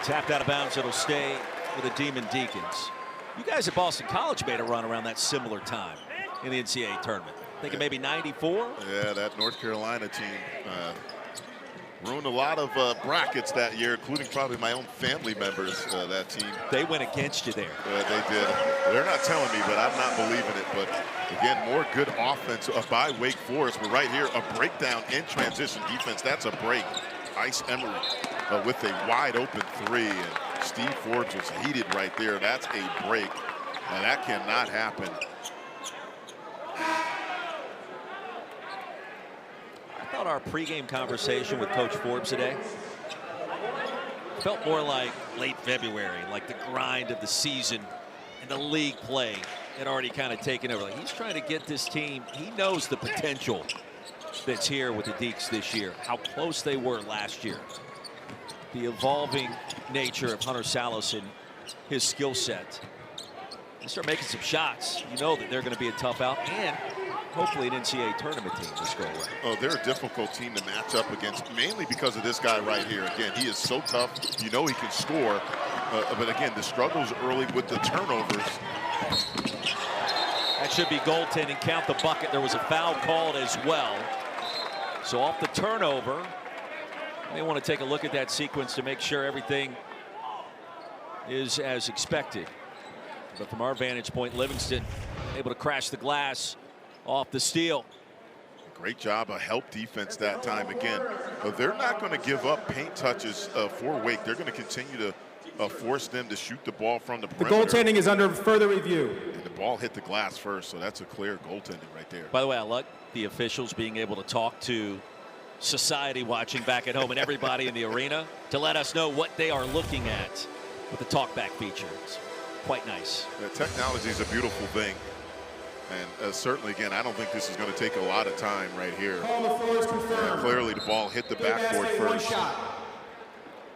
tapped out of bounds. It'll stay with the Demon Deacons. You guys at Boston College made a run around that similar time in the NCAA tournament. Thinking maybe 94? Yeah, that North Carolina team ruined a lot of brackets that year, including probably my own family members, that team. They went against you there. They did. They're not telling me, but I'm not believing it. But again, more good offense by Wake Forest. But right here, a breakdown in transition defense. That's a break. Ice Emery with a wide open 3. And Steve Forbes was heated right there. That's a break. And that cannot happen. I thought our pregame conversation with Coach Forbes today felt more like late February, like the grind of the season and the league play had already kind of taken over. Like he's trying to get this team. He knows the potential that's here with the Deeks this year, how close they were last year. The evolving nature of Hunter Sallis and his skill set. They start making some shots. You know that they're going to be a tough out, and hopefully an NCAA tournament team this go away. Oh, they're a difficult team to match up against, mainly because of this guy right here. Again, he is so tough. You know he can score. But again, the struggles early with the turnovers. That should be goaltending. Count the bucket. There was a foul called as well. So off the turnover, they want to take a look at that sequence to make sure everything is as expected. But from our vantage point, Livingston able to crash the glass off the steal. Great job of help defense that time. Again, they're not going to give up paint touches for Wake. They're going to continue to force them to shoot the ball from the perimeter. The goaltending is under further review. And the ball hit the glass first, so that's a clear goaltending right there. By the way, I like the officials being able to talk to society watching back at home and everybody in the arena to let us know what they are looking at with the talkback feature. It's quite nice. Technology is a beautiful thing. And certainly, again, I don't think this is going to take a lot of time right here. Clearly, the ball hit the backboard first.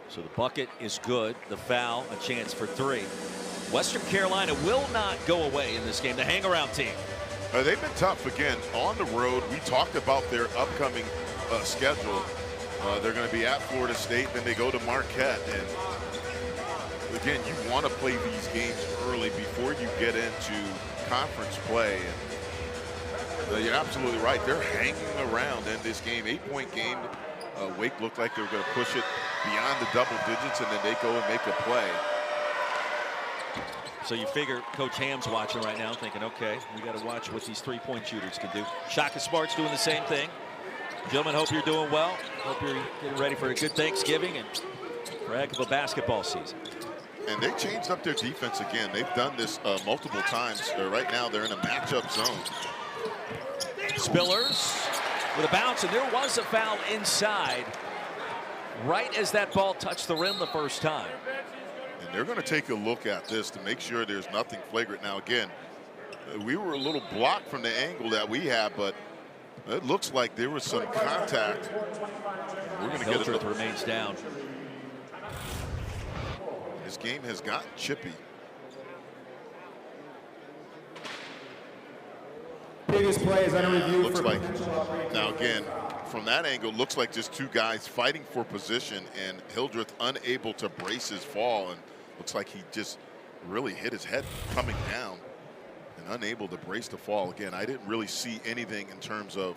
So the bucket is good. The foul, a chance for 3. Western Carolina will not go away in this game. The hang-around team. They've been tough, again, on the road. We talked about their upcoming schedule. They're going to be at Florida State, then they go to Marquette. And again, you want to play these games early before you get into conference play. And you're absolutely right. They're hanging around in this game. 8-point game. Wake looked like they were going to push it beyond the double digits, and then they go and make a play. So you figure Coach Ham's watching right now thinking, okay, we got to watch what these 3-point shooters can do. Shaka Smart's doing the same thing. Gentlemen, hope you're doing well. Hope you're getting ready for a good Thanksgiving and for a heck of a basketball season. And they changed up their defense again. They've done this multiple times. Right now they're in a matchup zone. Spillers with a bounce, and there was a foul inside right as that ball touched the rim the first time. And they're going to take a look at this to make sure there's nothing flagrant. Now again, we were a little blocked from the angle that we have, but it looks like there was some contact. We're going to get it. Hildreth remains down. This game has gotten chippy. Biggest play is under review. Looks like, now again, from that angle, looks like just 2 guys fighting for position, and Hildreth unable to brace his fall, and looks like he just really hit his head coming down and unable to brace the fall. Again, I didn't really see anything in terms of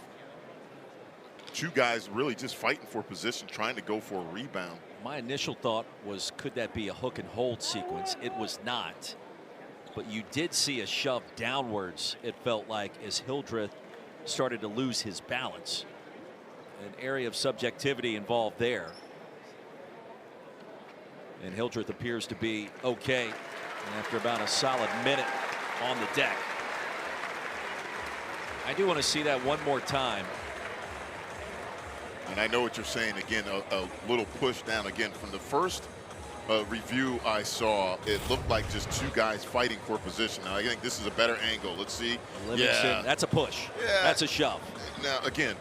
2 guys really just fighting for position, trying to go for a rebound. My initial thought was, could that be a hook and hold sequence? It was not. But you did see a shove downwards, it felt like, as Hildreth started to lose his balance. An area of subjectivity involved there. And Hildreth appears to be okay after about a solid minute on the deck. I do want to see that one more time. And I know what you're saying. Again, a little push down. Again, from the first review I saw, it looked like just 2 guys fighting for position. Now I think this is a better angle. Let's see. Livingston, yeah, that's a push. Yeah. That's a shove. Now again,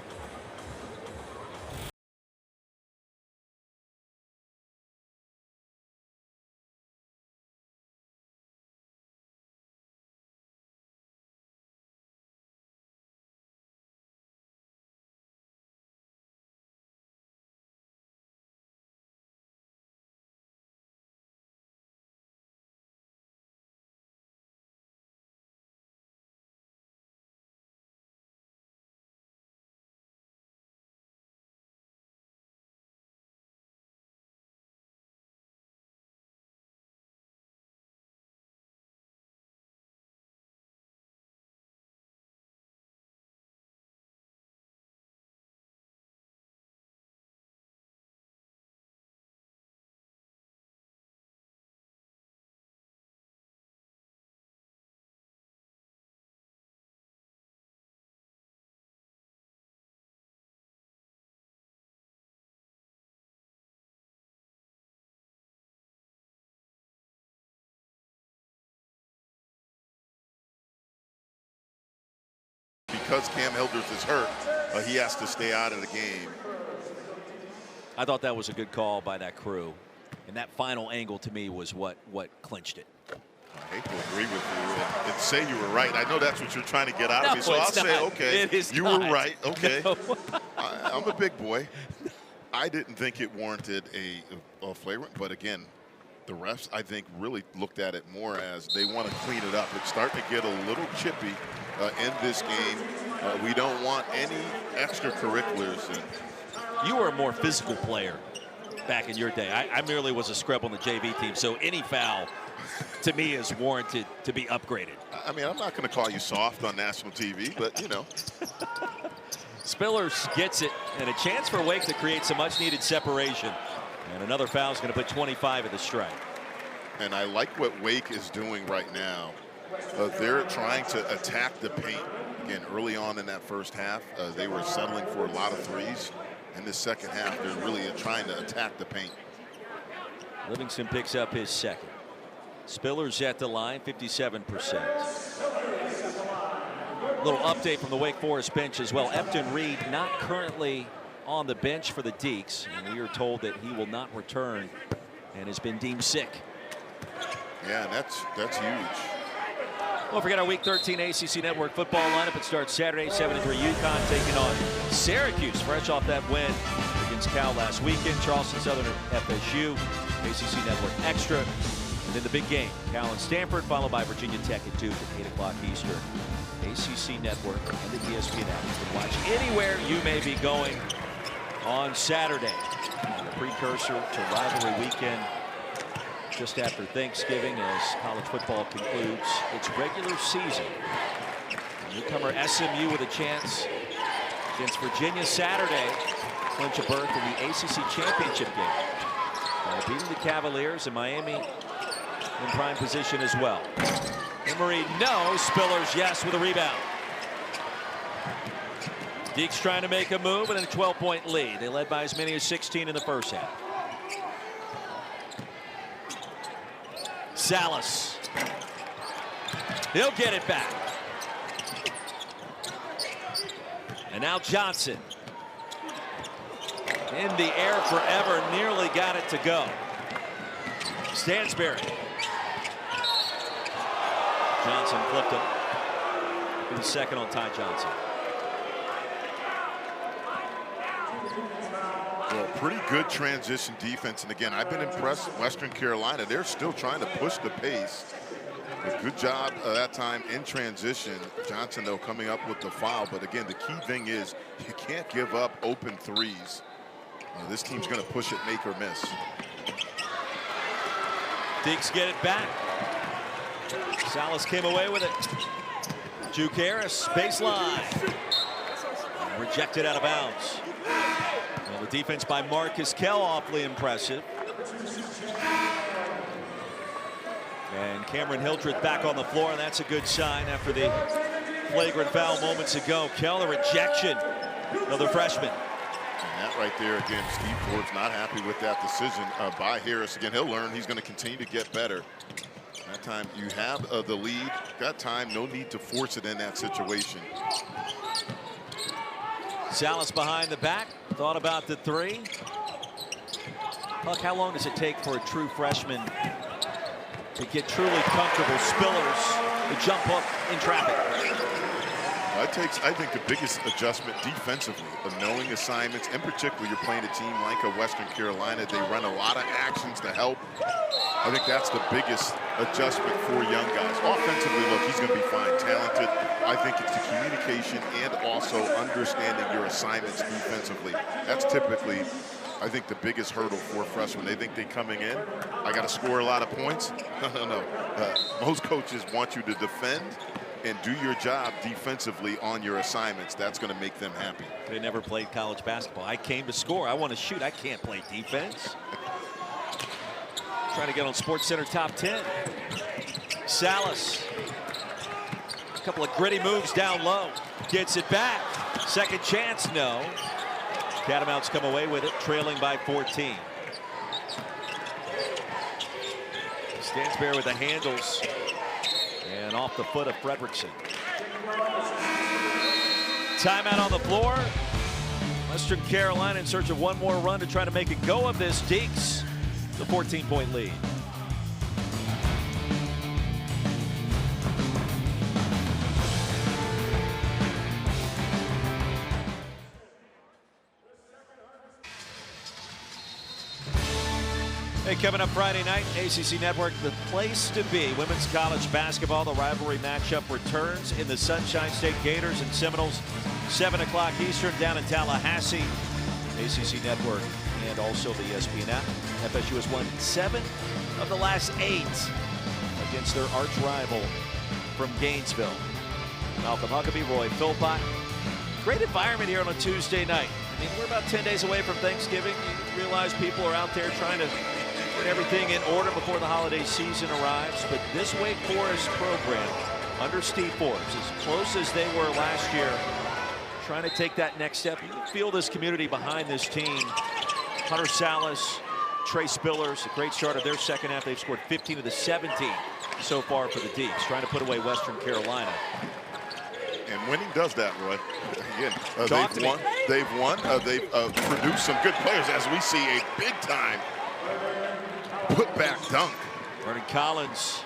because Cam Hildreth is hurt, he has to stay out of the game. I thought that was a good call by that crew. And that final angle to me was what clinched it. I hate to agree with you and say you were right. I know that's what you're trying to get out of me, so I'll say, okay, you were right. Okay. No. I'm a big boy. I didn't think it warranted a flagrant, but again, the refs, I think, really looked at it more as they want to clean it up. It's starting to get a little chippy in this game. We don't want any extracurriculars. And you were a more physical player back in your day. I merely was a scrub on the JV team, so any foul to me is warranted to be upgraded. I mean, I'm not going to call you soft on national TV, but you know. Spillers gets it, and a chance for Wake to create some much-needed separation. And another foul is going to put 25 at the strike. And I like what Wake is doing right now. they're trying to attack the paint. Again, early on in that first half, they were settling for a lot of threes. In the second half, they're really trying to attack the paint. Livingston picks up his second. Spiller's at the line, 57%. Little update from the Wake Forest bench as well. Efton Reed not currently on the bench for the Deacs, and we are told that he will not return and has been deemed sick. Yeah, and that's huge. Don't forget our Week 13 ACC Network football lineup. It starts Saturday, 7-3 UConn taking on Syracuse, fresh off that win against Cal last weekend. Charleston Southern at FSU, ACC Network Extra. And then the big game, Cal and Stanford, followed by Virginia Tech at Duke at 8 o'clock Eastern. ACC Network and the ESPN app. You can watch anywhere you may be going on Saturday. The precursor to rivalry weekend just after Thanksgiving as college football concludes its regular season. Newcomer SMU with a chance against Virginia Saturday, clinch a berth in the ACC championship game. Beating the Cavaliers and Miami in prime position as well. Emery, no. Spillers, yes, with a rebound. Deacs trying to make a move and a 12-point lead. They led by as many as 16 in the first half. Sallis. He'll get it back. And now Johnson. In the air forever, nearly got it to go. Stansberry. Johnson flipped him. For the second on Ty Johnson. Well, pretty good transition defense. And again, I've been impressed with Western Carolina. They're still trying to push the pace. A good job that time in transition. Johnson, though, coming up with the foul. But again, the key thing is you can't give up open threes. This team's going to push it, make or miss. Deacs get it back. Sallis came away with it. Juke Harris, baseline. Rejected out of bounds. Well, the defense by Marcus Kell awfully impressive. And Cameron Hildreth back on the floor, and that's a good sign after the flagrant foul moments ago. Kell, a rejection of the freshman. And that right there, again, Steve Ford's not happy with that decision by Harris. Again, he'll learn. He's going to continue to get better. That time you have the lead. That time, no need to force it in that situation. Sallis behind the back. Thought about the three. Huck, how long does it take for a true freshman to get truly comfortable? Spillers, the jump hook in traffic. It takes, I think, the biggest adjustment defensively of knowing assignments. In particular, you're playing a team like a Western Carolina. They run a lot of actions to help. I think that's the biggest adjustment for young guys. Offensively, look, he's going to be fine, talented. I think it's the communication and also understanding your assignments defensively. That's typically, I think, the biggest hurdle for freshmen. They think they're coming in, I got to score a lot of points. No. Most coaches want you to defend and do your job defensively on your assignments. That's going to make them happy. They never played college basketball. I came to score. I want to shoot. I can't play defense. Trying to get on SportsCenter top 10. Sallis. A couple of gritty moves down low. Gets it back. Second chance, no. Catamounts come away with it, trailing by 14. Stansberry with the handles. And off the foot of Fredrickson. Timeout on the floor. Western Carolina in search of one more run to try to make a go of this. Deacs, the 14-point lead. Hey, coming up Friday night, ACC Network, the place to be. Women's college basketball, the rivalry matchup returns in the Sunshine State. Gators and Seminoles, 7 o'clock Eastern down in Tallahassee. ACC Network and also the ESPN app. FSU has won 7 of the last 8 against their arch rival from Gainesville. Malcolm Huckabee, Roy Philpott. Great environment here on a Tuesday night. I mean, we're about 10 days away from Thanksgiving. You realize people are out there trying to Get everything in order before the holiday season arrives. But this Wake Forest program under Steve Forbes, as close as they were last year, trying to take that next step. You can feel this community behind this team. Hunter Sallis, Trey Spillers, a great start of their second half. They've scored 15 of the 17 so far for the Deeks, trying to put away Western Carolina. And winning does that, Roy. Again, they've produced some good players, as we see a big-time put-back dunk. Vernon Collins.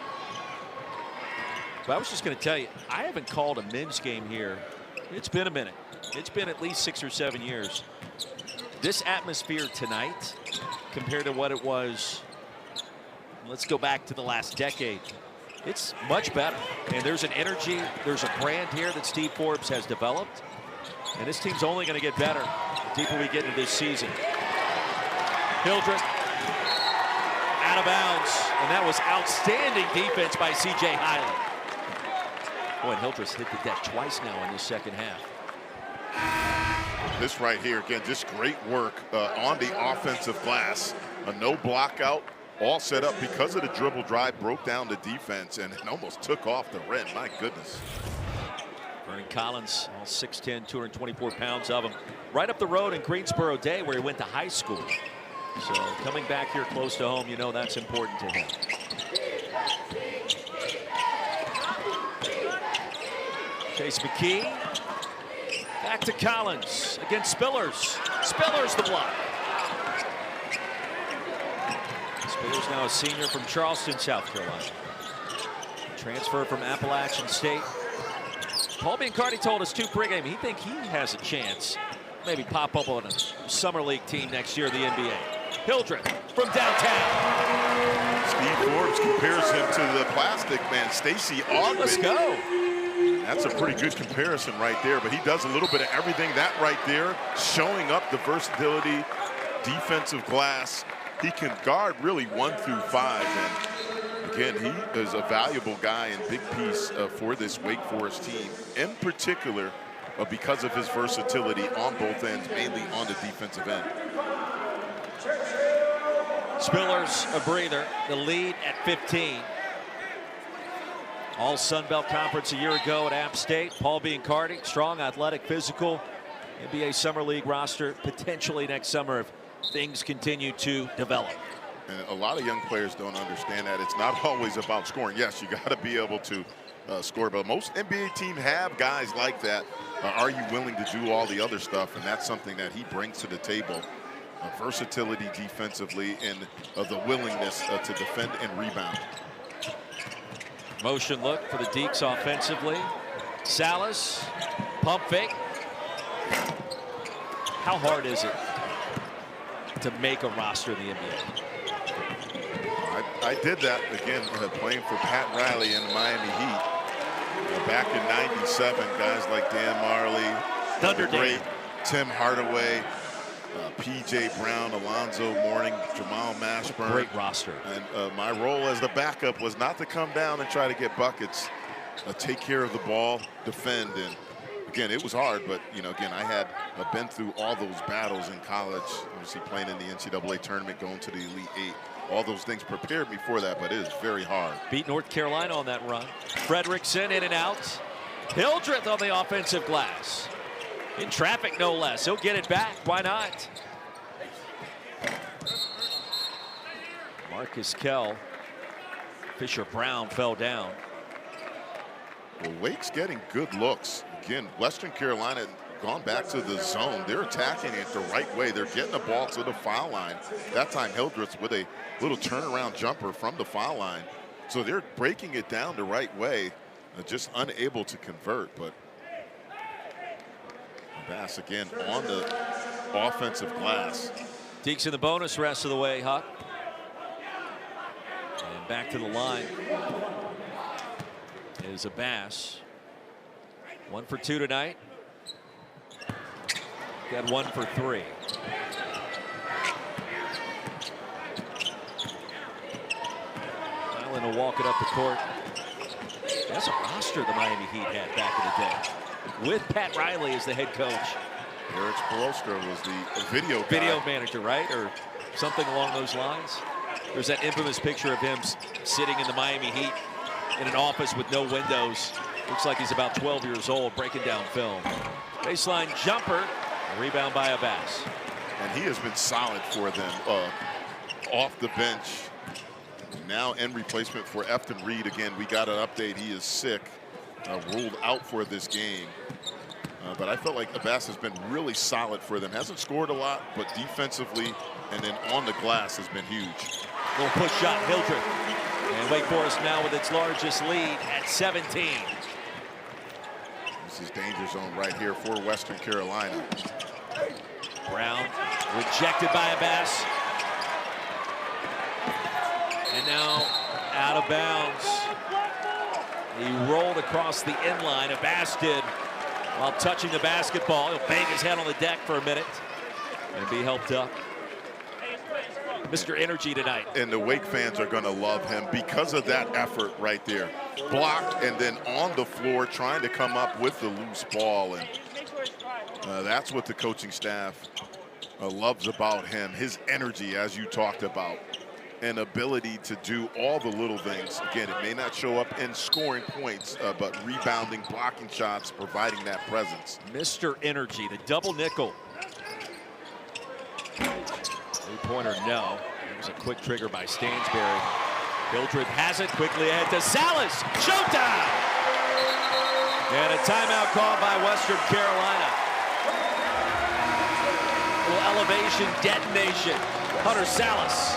But I was just going to tell you, I haven't called a men's game here. It's been a minute. It's been at least 6 or 7 years. This atmosphere tonight, compared to what it was, let's go back to the last decade, it's much better. And there's an energy, there's a brand here that Steve Forbes has developed. And this team's only going to get better the deeper we get into this season. Hildreth out of bounds. And that was outstanding defense by C.J. Highland. Boy, and Hildreth's hit the deck twice now in this second half. This right here, again, just great work on the offensive glass. A no block out, all set up because of the dribble drive, broke down the defense and almost took off the rim. My goodness. Vernon Collins, all 6'10", 224 pounds of him. Right up the road in Greensboro Day, where he went to high school. So coming back here close to home, you know that's important to him. Chase McKee. Back to Collins against Spillers. Spillers the block. Spillers now a senior from Charleston, South Carolina. Transfer from Appalachian State. Paul Biancardi told us pregame he thinks he has a chance. Maybe pop up on a summer league team next year in the NBA. Hildreth from downtown. Steve Forbes compares him to the plastic man, Stacey Augmon. Let's go. That's a pretty good comparison right there, but he does a little bit of everything. That right there, showing up the versatility, defensive glass. He can guard really 1 through 5. And again, he is a valuable guy and big piece for this Wake Forest team, in particular because of his versatility on both ends, mainly on the defensive end. Spillers a breather, the lead at 15. All Sun Belt Conference a year ago at App State. Paul Biancardi, strong, athletic, physical. NBA Summer League roster potentially next summer if things continue to develop. And a lot of young players don't understand that. It's not always about scoring. Yes, you got to be able to score, but most NBA teams have guys like that. Are you willing to do all the other stuff? And that's something that he brings to the table. Versatility defensively and the willingness to defend and rebound. Motion look for the Deeks offensively. Sallis, pump fake. How hard is it to make a roster in the NBA? I did that, again, playing for Pat Riley in the Miami Heat. Back in '97, guys like Dan Marley, Thunder the great Dan. Tim Hardaway, P.J. Brown, Alonzo Mourning, Jamal Mashburn. Great roster. And my role as the backup was not to come down and try to get buckets, take care of the ball, defend. And again, it was hard, but you know, again, I had been through all those battles in college, obviously playing in the NCAA tournament, going to the Elite Eight. All those things prepared me for that, but it is very hard. Beat North Carolina on that run. Fredrickson in and out. Hildreth on the offensive glass. In traffic, no less. He'll get it back. Why not? Marcus Kell. Fisher Brown fell down. Well, Wake's getting good looks. Again, Western Carolina gone back to the zone. They're attacking it the right way. They're getting the ball to the foul line. That time, Hildreth with a little turnaround jumper from the foul line. So they're breaking it down the right way, just unable to convert. But Bass again on the offensive glass. Deeks in the bonus rest of the way, Huck. And back to the line is a Bass. 1 for 2 tonight. Got 1 for 3. Island will walk it up the court. That's a roster the Miami Heat had back in the day, with Pat Riley as the head coach. Eric Spolstra was the video manager, right? Or something along those lines. There's that infamous picture of him sitting in the Miami Heat in an office with no windows. Looks like he's about 12 years old, breaking down film. Baseline jumper, a rebound by Abbas. And he has been solid for them off the bench. Now in replacement for Efton Reed. Again, we got an update. He is sick, ruled out for this game. But I felt like Abbas has been really solid for them. Hasn't scored a lot, but defensively and then on the glass has been huge. Little push shot, Hildreth. And Wake Forest now with its largest lead at 17. This is danger zone right here for Western Carolina. Brown rejected by Abbas. And now out of bounds. He rolled across the inline. Abbas did while touching the basketball. He'll bang his head on the deck for a minute and be helped up. Mr. Energy tonight. And the Wake fans are going to love him because of that effort right there. Blocked and then on the floor trying to come up with the loose ball. And that's what the coaching staff loves about him. His energy, as you talked about, and ability to do all the little things. Again, it may not show up in scoring points, but rebounding, blocking shots, providing that presence. Mr. Energy, the double nickel. Three-pointer, no. It was a quick trigger by Stansberry. Hildreth has it quickly ahead to Sallis. Showtime! And a timeout called by Western Carolina. A little elevation detonation. Hunter Sallis.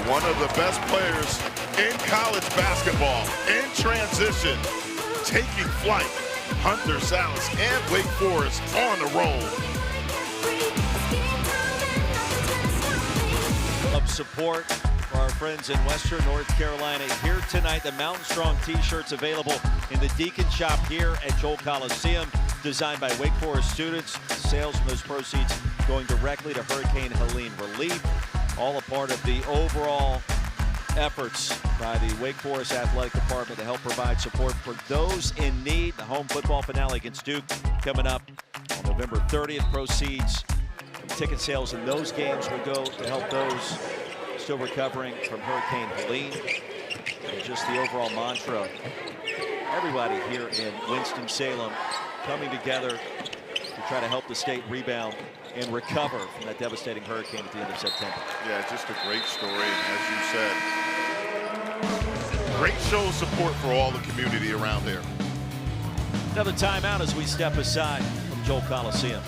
One of the best players in college basketball, in transition, taking flight. Hunter Sallis and Wake Forest on the roll. Of support for our friends in Western North Carolina here tonight. The Mountain Strong t-shirts available in the Deacon shop here at Joel Coliseum, designed by Wake Forest students. Sales from those proceeds going directly to Hurricane Helene relief. All a part of the overall efforts by the Wake Forest Athletic Department to help provide support for those in need. The home football finale against Duke coming up on November 30th. Proceeds from ticket sales in those games will go to help those still recovering from Hurricane Helene. And just the overall mantra, everybody here in Winston-Salem coming together to try to help the state rebound and recover from that devastating hurricane at the end of September. Yeah, just a great story, and as you said, great show of support for all the community around there. Another timeout as we step aside from Joel Coliseum.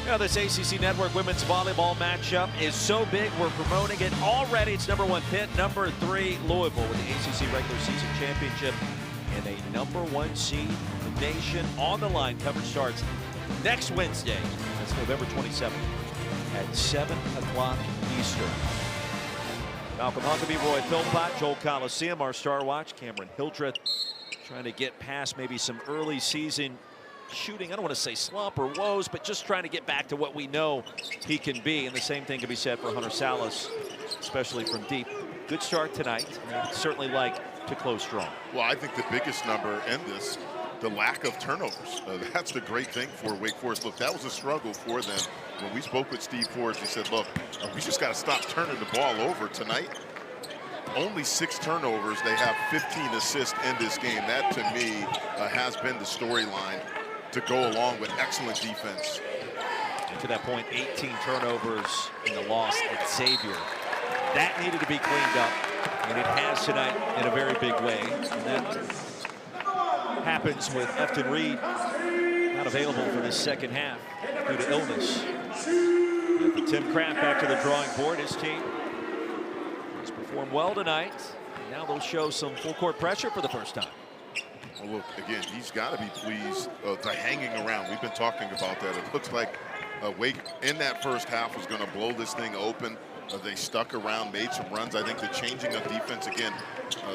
Now, this ACC Network women's volleyball matchup is so big, we're promoting it already. It's #1 Pitt, #3 Louisville with the ACC regular season championship and a #1 seed in the nation on the line. Coverage starts next Wednesday. That's November 27th at 7 o'clock Eastern. Malcolm Huckabee, Roy Philpott, Joel Coliseum, our Star Watch. Cameron Hildreth trying to get past maybe some early season shooting, I don't want to say slump or woes, but just trying to get back to what we know he can be. And the same thing can be said for Hunter Sallis, especially from deep. Good start tonight, and certainly like to close strong. Well, I think the biggest number in this, the lack of turnovers. That's the great thing for Wake Forest. Look, that was a struggle for them. When we spoke with Steve Forbes, he said, look, we just got to stop turning the ball over tonight. Only 6 turnovers. They have 15 assists in this game. That, to me, has been the storyline to go along with excellent defense. And to that point, 18 turnovers in the loss at Xavier. That needed to be cleaned up, and it has tonight in a very big way. And that happens with Efton Reed not available for this second half due to illness. And Tim Kraft back to the drawing board. His team has performed well tonight. And now they'll show some full court pressure for the first time. Well, look, again, he's got to be pleased to hanging around. We've been talking about that. It looks like Wake in that first half was going to blow this thing open. They stuck around, made some runs. I think the changing of defense, again,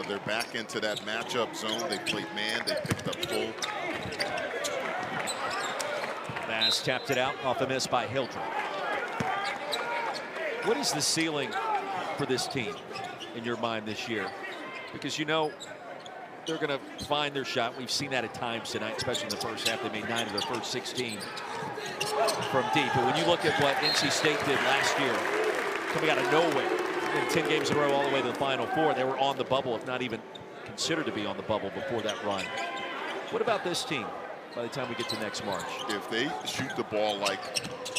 they're back into that matchup zone. They played man. They picked up full. pass, tapped it out off a miss by Hildreth. What is the ceiling for this team in your mind this year? Because you know they're going to find their shot. We've seen that at times tonight, especially in the first half. They made 9 of their first 16 from deep. But when you look at what NC State did last year, coming out of nowhere, in 10 games in a row all the way to the Final Four, they were on the bubble, if not even considered to be on the bubble before that run. What about this team by the time we get to next March? If they shoot the ball like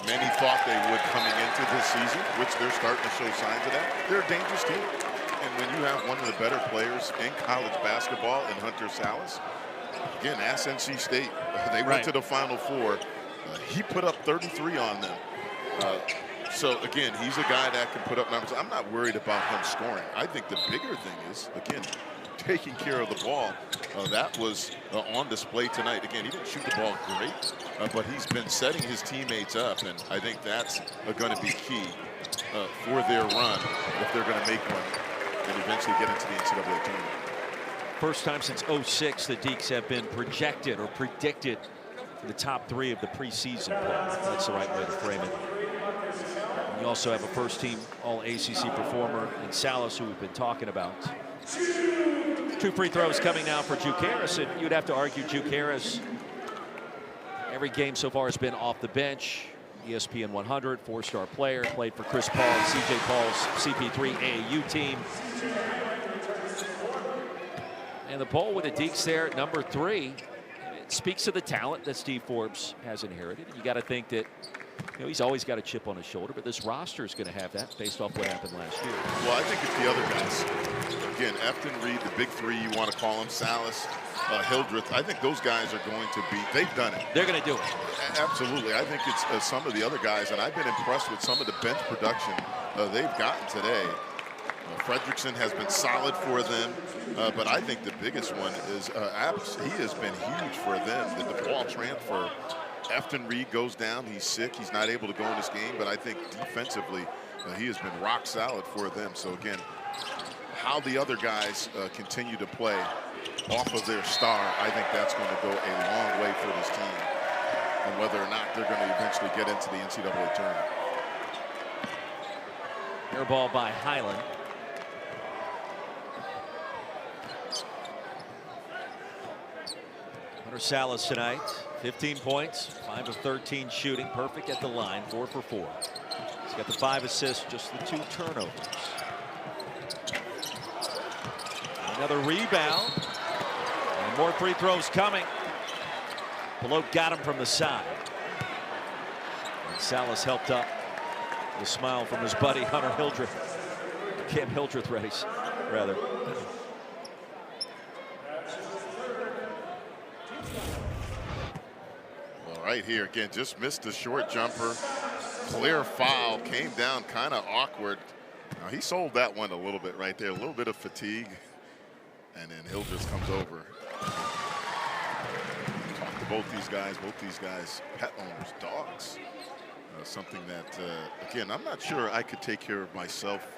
many thought they would coming into this season, which they're starting to show signs of that, they're a dangerous team. And when you have one of the better players in college basketball in Hunter Sallis, again, ask NC State. They went to the Final Four. He put up 33 on them. So, again, he's a guy that can put up numbers. I'm not worried about him scoring. I think the bigger thing is, again, taking care of the ball. That was on display tonight. Again, he didn't shoot the ball great, but he's been setting his teammates up, and I think that's going to be key for their run if they're going to make one and eventually get into the NCAA tournament. First time since '06 the Deacs have been projected or predicted in the top 3 of the preseason play. That's the right way to frame it. You also have a first-team All-ACC performer in Sallis, who we've been talking about. 2 free throws coming now for Juke Harris, and you'd have to argue Juke Harris, every game so far has been off the bench. ESPN 100, 4-star player, played for Chris Paul and CJ Paul's CP3 AAU team. And the poll with the Deacs there at number 3. It speaks to the talent that Steve Forbes has inherited. You got to think that, you know, he's always got a chip on his shoulder, but this roster is going to have that based off what happened last year. Well, I think it's the other guys. Again, Efton Reed, the big 3, you want to call them, Sallis, Hildreth. I think those guys are going to be, they've done it. They're going to do it. Absolutely. I think it's some of the other guys, and I've been impressed with some of the bench production they've gotten today. Fredrickson has been solid for them, but I think the biggest one is he has been huge for them. The ball transfer. Efton Reed goes down. He's sick. He's not able to go in this game, but I think defensively he has been rock solid for them. So again, how the other guys continue to play off of their star, I think that's going to go a long way for this team, and whether or not they're going to eventually get into the NCAA tournament. Air ball by Highland. Hunter Sallis tonight, 15 points, 5 of 13 shooting, perfect at the line, 4 for 4. He's got the 5 assists, just the 2 turnovers. Another rebound, and more free throws coming. Pelote got him from the side. And Sallis helped up the smile from his buddy Hunter Hildreth. Cam Hildreth race, rather. Right here again, just missed the short jumper. Clear foul, came down kind of awkward. Now, he sold that one a little bit right there, a little bit of fatigue, and then Hildreth comes over. Talk to both these guys, pet owners, dogs. Something that, again, I'm not sure I could take care of myself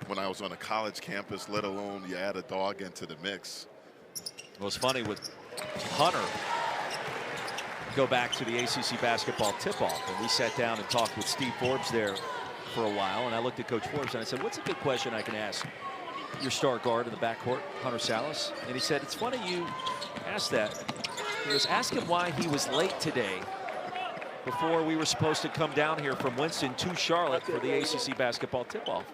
when I was on a college campus, let alone you add a dog into the mix. Well, it's funny with Hunter. Go back to the ACC basketball tip-off, and we sat down and talked with Steve Forbes there for a while, and I looked at Coach Forbes and I said, what's a good question I can ask your star guard in the backcourt, Hunter Sallis? And he said, it's funny you asked that. He goes, ask him why he was late today before we were supposed to come down here from Winston to Charlotte for the ACC basketball tip-off.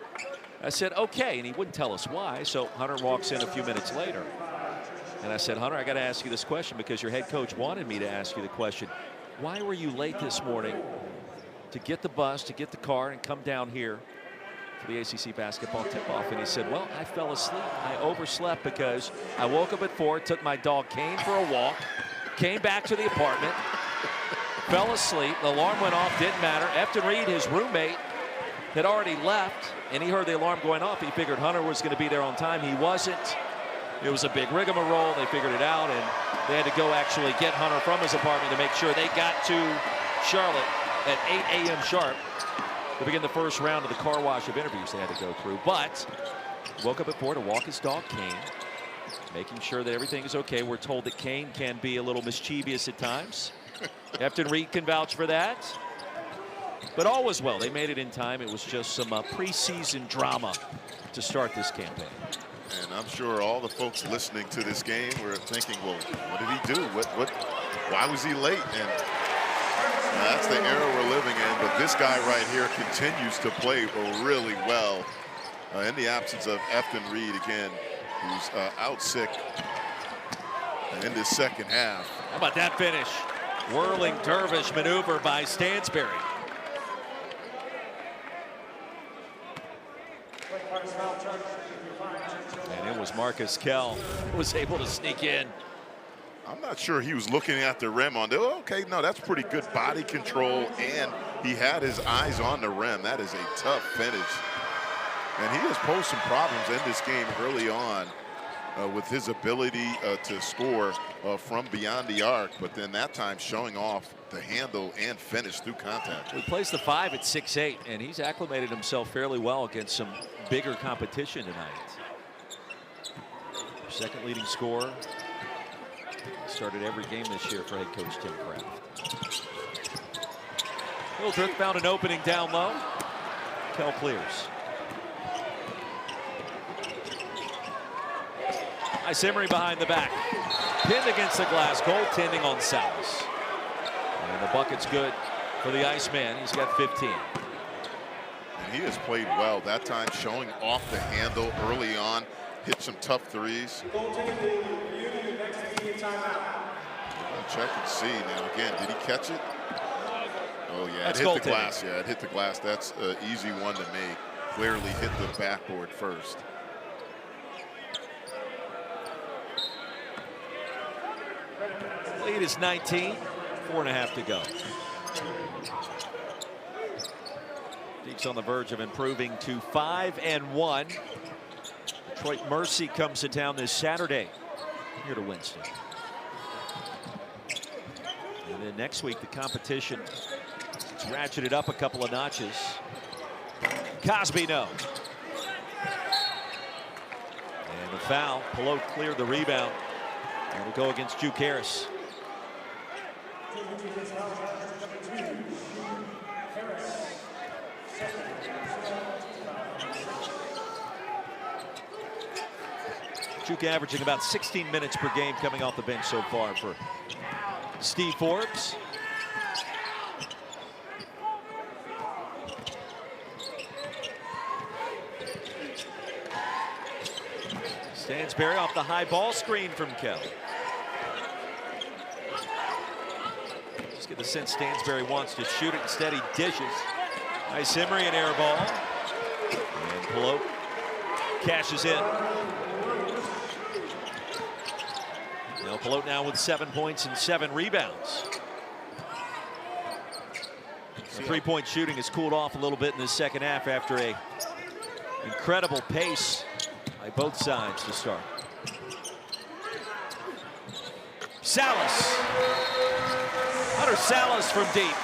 I said, okay, and he wouldn't tell us why, so Hunter walks in a few minutes later. And I said, Hunter, I got to ask you this question because your head coach wanted me to ask you the question. Why were you late this morning to get the bus, to get the car, and come down here for the ACC basketball tip-off? And he said, well, I fell asleep. I overslept because I woke up at 4, took my dog Kane for a walk, came back to the apartment, fell asleep. The alarm went off, didn't matter. Efton Reed, his roommate, had already left, and he heard the alarm going off. He figured Hunter was going to be there on time. He wasn't. It was a big rigmarole. They figured it out, and they had to go actually get Hunter from his apartment to make sure they got to Charlotte at 8 a.m. sharp to begin the first round of the car wash of interviews they had to go through. But woke up at 4 to walk his dog Kane, making sure that everything is okay. We're told that Kane can be a little mischievous at times. Efton Reed can vouch for that. But all was well. They made it in time. It was just some preseason drama to start this campaign. And I'm sure all the folks listening to this game were thinking, well, what did he do? Why was he late? And that's the era we're living in. But this guy right here continues to play really well in the absence of Efton Reed again, who's out sick in this second half. How about that finish? Whirling dervish maneuver by Stansberry. And it was Marcus Kell who was able to sneak in. I'm not sure he was looking at the rim on the, okay, no, that's pretty good body control, and he had his eyes on the rim. That is a tough finish. And he has posed some problems in this game early on with his ability to score from beyond the arc, but then that time showing off the handle and finish through contact. He plays the 5 at 6'8", and he's acclimated himself fairly well against some bigger competition tonight. Second leading scorer. Started every game this year for head coach Tim Kraft. Hildreth found an opening down low. Kell clears. Nice Emery behind the back. Pinned against the glass. Goaltending on Sallis. And the bucket's good for the Iceman. He's got 15. And he has played well. That time showing off the handle early on. Hit some tough threes. Check and see now. Again, did he catch it? Oh yeah, it hit the glass. Yeah, it hit the glass. That's an easy one to make. Clearly hit the backboard first. Lead is 19. 4.5 to go. Deeks on the verge of improving to 5-1. Detroit Mercy comes to town this Saturday here to Winston. And then next week, the competition is ratcheted up a couple of notches. Cosby, no. And the foul. Pelot cleared the rebound. And it'll go against Juke Harris. Juke averaging about 16 minutes per game coming off the bench so far for Steve Forbes. Stansberry off the high ball screen from Kell. Just get the sense Stansberry wants to shoot it. Instead, he dishes. Nice Emery, an air ball. And Pelot cashes in. Pelot now with 7 points and 7 rebounds. The three-point shooting has cooled off a little bit in the second half after a incredible pace by both sides to start. Sallis. Hunter Sallis from deep.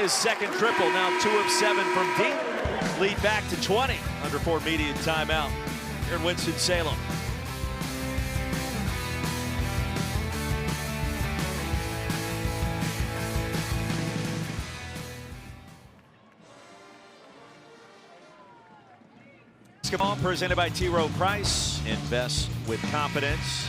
His second triple, now 2 of 7 from deep. Lead back to 20 under 4 immediate timeout here in Winston-Salem. Basketball presented by T. Rowe Price. Invest with confidence.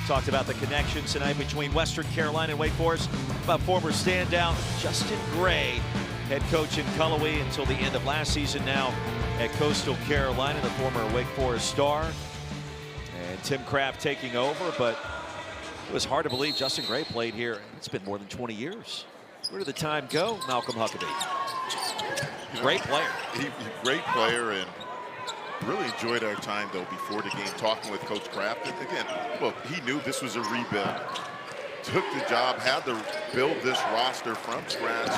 Talked about the connections tonight between Western Carolina and Wake Forest. About former standout Justin Gray, head coach in Cullowhee until the end of last season, now at Coastal Carolina, the former Wake Forest star. And Tim Kraft taking over, but it was hard to believe Justin Gray played here. It's been more than 20 years. Where did the time go? Malcolm Huckabee. Great player. Great player, and really enjoyed our time, though, before the game, talking with Coach Kraft. And again, look, he knew this was a rebuild. Took the job, had to build this roster from scratch.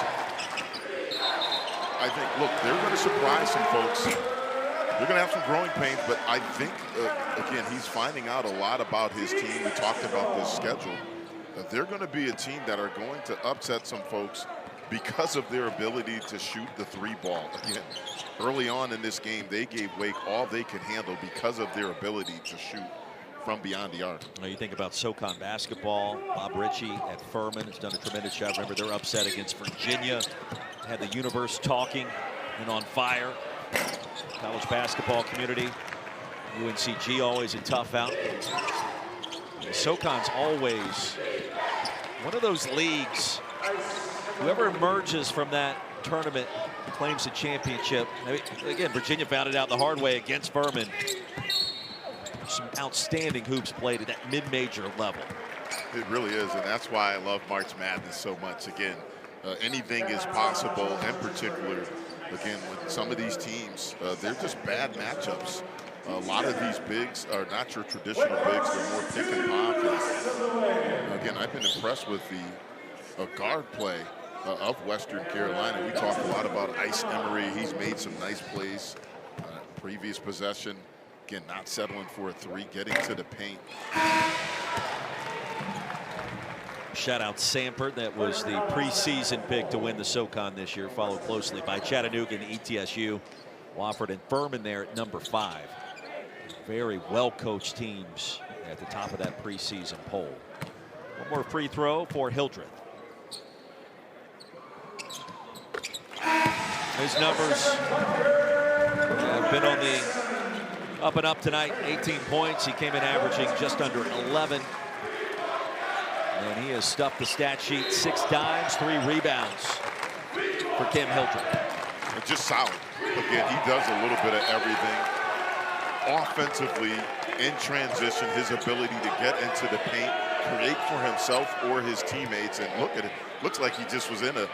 I think, look, they're going to surprise some folks. They're going to have some growing pains, but I think, again, he's finding out a lot about his team. We talked about this schedule. They're going to be a team that are going to upset some folks because of their ability to shoot the 3 ball. Again, early on in this game, they gave Wake all they could handle because of their ability to shoot from beyond the arc. You think about SoCon basketball. Bob Ritchie at Furman has done a tremendous job. Remember their upset against Virginia. Had the universe talking and on fire. College basketball community. UNCG always a tough out. SoCon's always one of those leagues. Whoever emerges from that tournament claims the championship. I mean, again, Virginia found it out the hard way against Furman. Some outstanding hoops played at that mid-major level. It really is, and that's why I love March Madness so much. Again, anything is possible, in particular, again, with some of these teams, they're just bad matchups. A lot of these bigs are not your traditional bigs. They're more pick and pop. And again, I've been impressed with the guard play of Western Carolina. We talked a lot about Ice Emery. He's made some nice plays. Previous possession, again, not settling for a three, getting to the paint. Shout out Samford. That was the preseason pick to win the SoCon this year, followed closely by Chattanooga and ETSU. Wofford and Furman there at number 5. Very well-coached teams at the top of that preseason poll. One more free throw for Hildreth. His numbers have been on the up and up tonight. 18 points. He came in averaging just under 11. And he has stuffed the stat sheet. 6 dimes, 3 rebounds for Kim Hildreth. Just solid. Again, he does a little bit of everything. Offensively, in transition, his ability to get into the paint, create for himself or his teammates, and look at it. Looks like he just was in a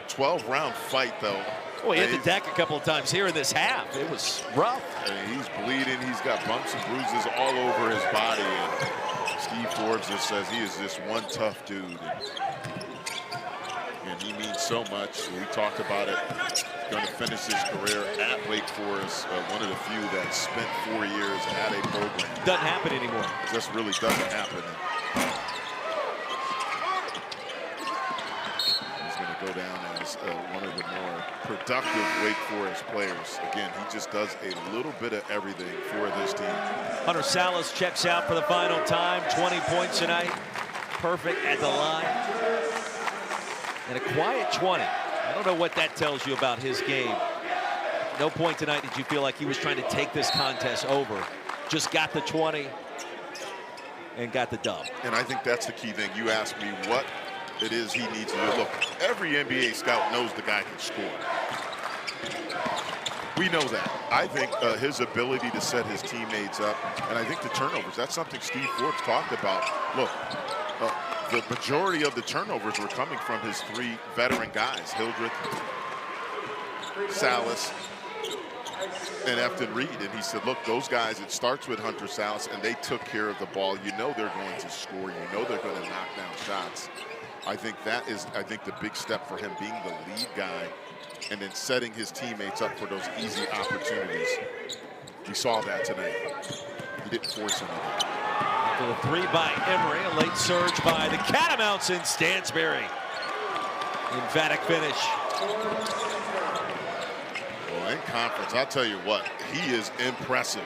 12-round fight, though. Oh, he hit the deck a couple of times here in this half. It was rough. And he's bleeding. He's got bumps and bruises all over his body. And Steve Forbes just says he is just one tough dude. And he means so much. We talked about it. Going to finish his career at Wake Forest, one of the few that spent 4 years at a program. Doesn't happen anymore. Just really doesn't happen. He's going to go down as one of the more productive Wake Forest players. Again, he just does a little bit of everything for this team. Hunter Sallis checks out for the final time. 20 points tonight. Perfect at the line. And a quiet 20. I don't know what that tells you about his game. No point tonight did you feel like he was trying to take this contest over. Just got the 20 and got the dub. And I think that's the key thing. You asked me what it is he needs to do. Look, every NBA scout knows the guy can score. We know that. I think his ability to set his teammates up, and I think the turnovers, that's something Steve Forbes talked about. Look, the majority of the turnovers were coming from his 3 veteran guys, Hildreth, Sallis, and Efton Reed. And he said, look, those guys, it starts with Hunter Sallis, and they took care of the ball. You know they're going to score. You know they're going to knock down shots. I think that is, the big step for him, being the lead guy and then setting his teammates up for those easy opportunities. We saw that tonight. He didn't force anything. The 3 by Emery, a late surge by the Catamounts in Stansbury. Emphatic finish. Well, in conference, I'll tell you what, he is impressive.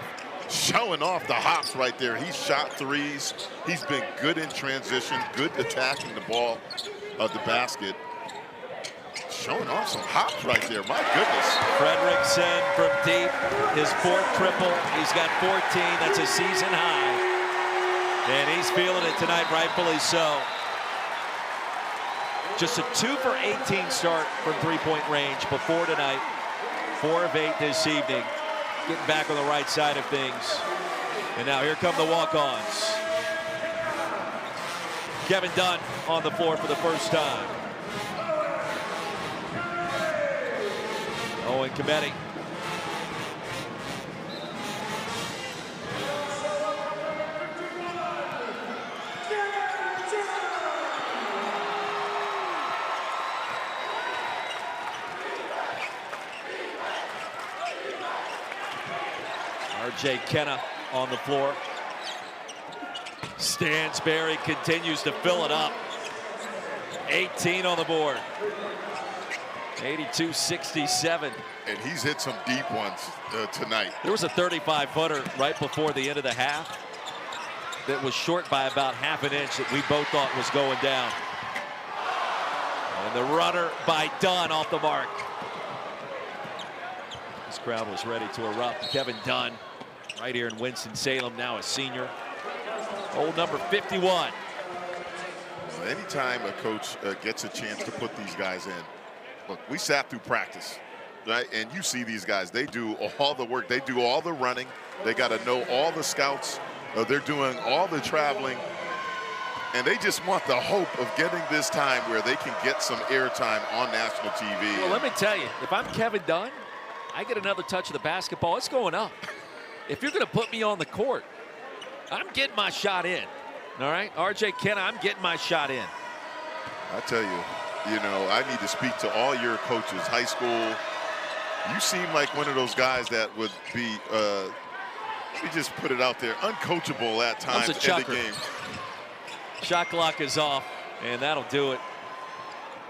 Showing off the hops right there. He shot 3s. He's been good in transition, good attacking the ball of the basket. Showing off some hops right there, my goodness. Fredrickson from deep, his 4th triple. He's got 14, that's a season high. And he's feeling it tonight, rightfully so. Just a 2 for 18 start from 3-point range before tonight. 4 of 8 this evening. Getting back on the right side of things. And now here come the walk-ons. Kevin Dunn on the floor for the first time. Owen Cometti. R.J. Kenna on the floor. Stansbury continues to fill it up. 18 on the board. 82-67. And he's hit some deep ones tonight. There was a 35-footer right before the end of the half. that was short by about ½ an inch that we both thought was going down. And the runner by Dunn off the mark. This crowd was ready to erupt. Kevin Dunn right here in Winston-Salem, now a senior. Old number 51. Anytime a coach gets a chance to put these guys in, look, we sat through practice, right? And you see these guys, they do all the work. They do all the running. They got to know all the scouts. They're doing all the traveling. And they just want the hope of getting this time where they can get some airtime on national TV. Well, let me tell you, if I'm Kevin Dunn, I get another touch of the basketball, it's going up. If you're going to put me on the court, I'm getting my shot in. All right, RJ Kenna, I'm getting my shot in. I tell you, I need to speak to all your coaches, high school. You seem like one of those guys that would be, let me just put it out there, uncoachable at times in the game. Shot clock is off, and that'll do it.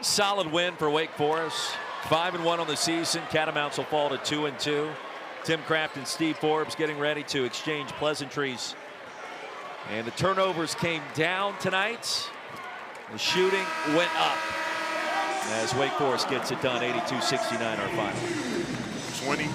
Solid win for Wake Forest. 5-1 on the season. Catamounts will fall to 2-2. Tim Kraft and Steve Forbes getting ready to exchange pleasantries. And the turnovers came down tonight. The shooting went up as Wake Forest gets it done. 82-69 our final. 20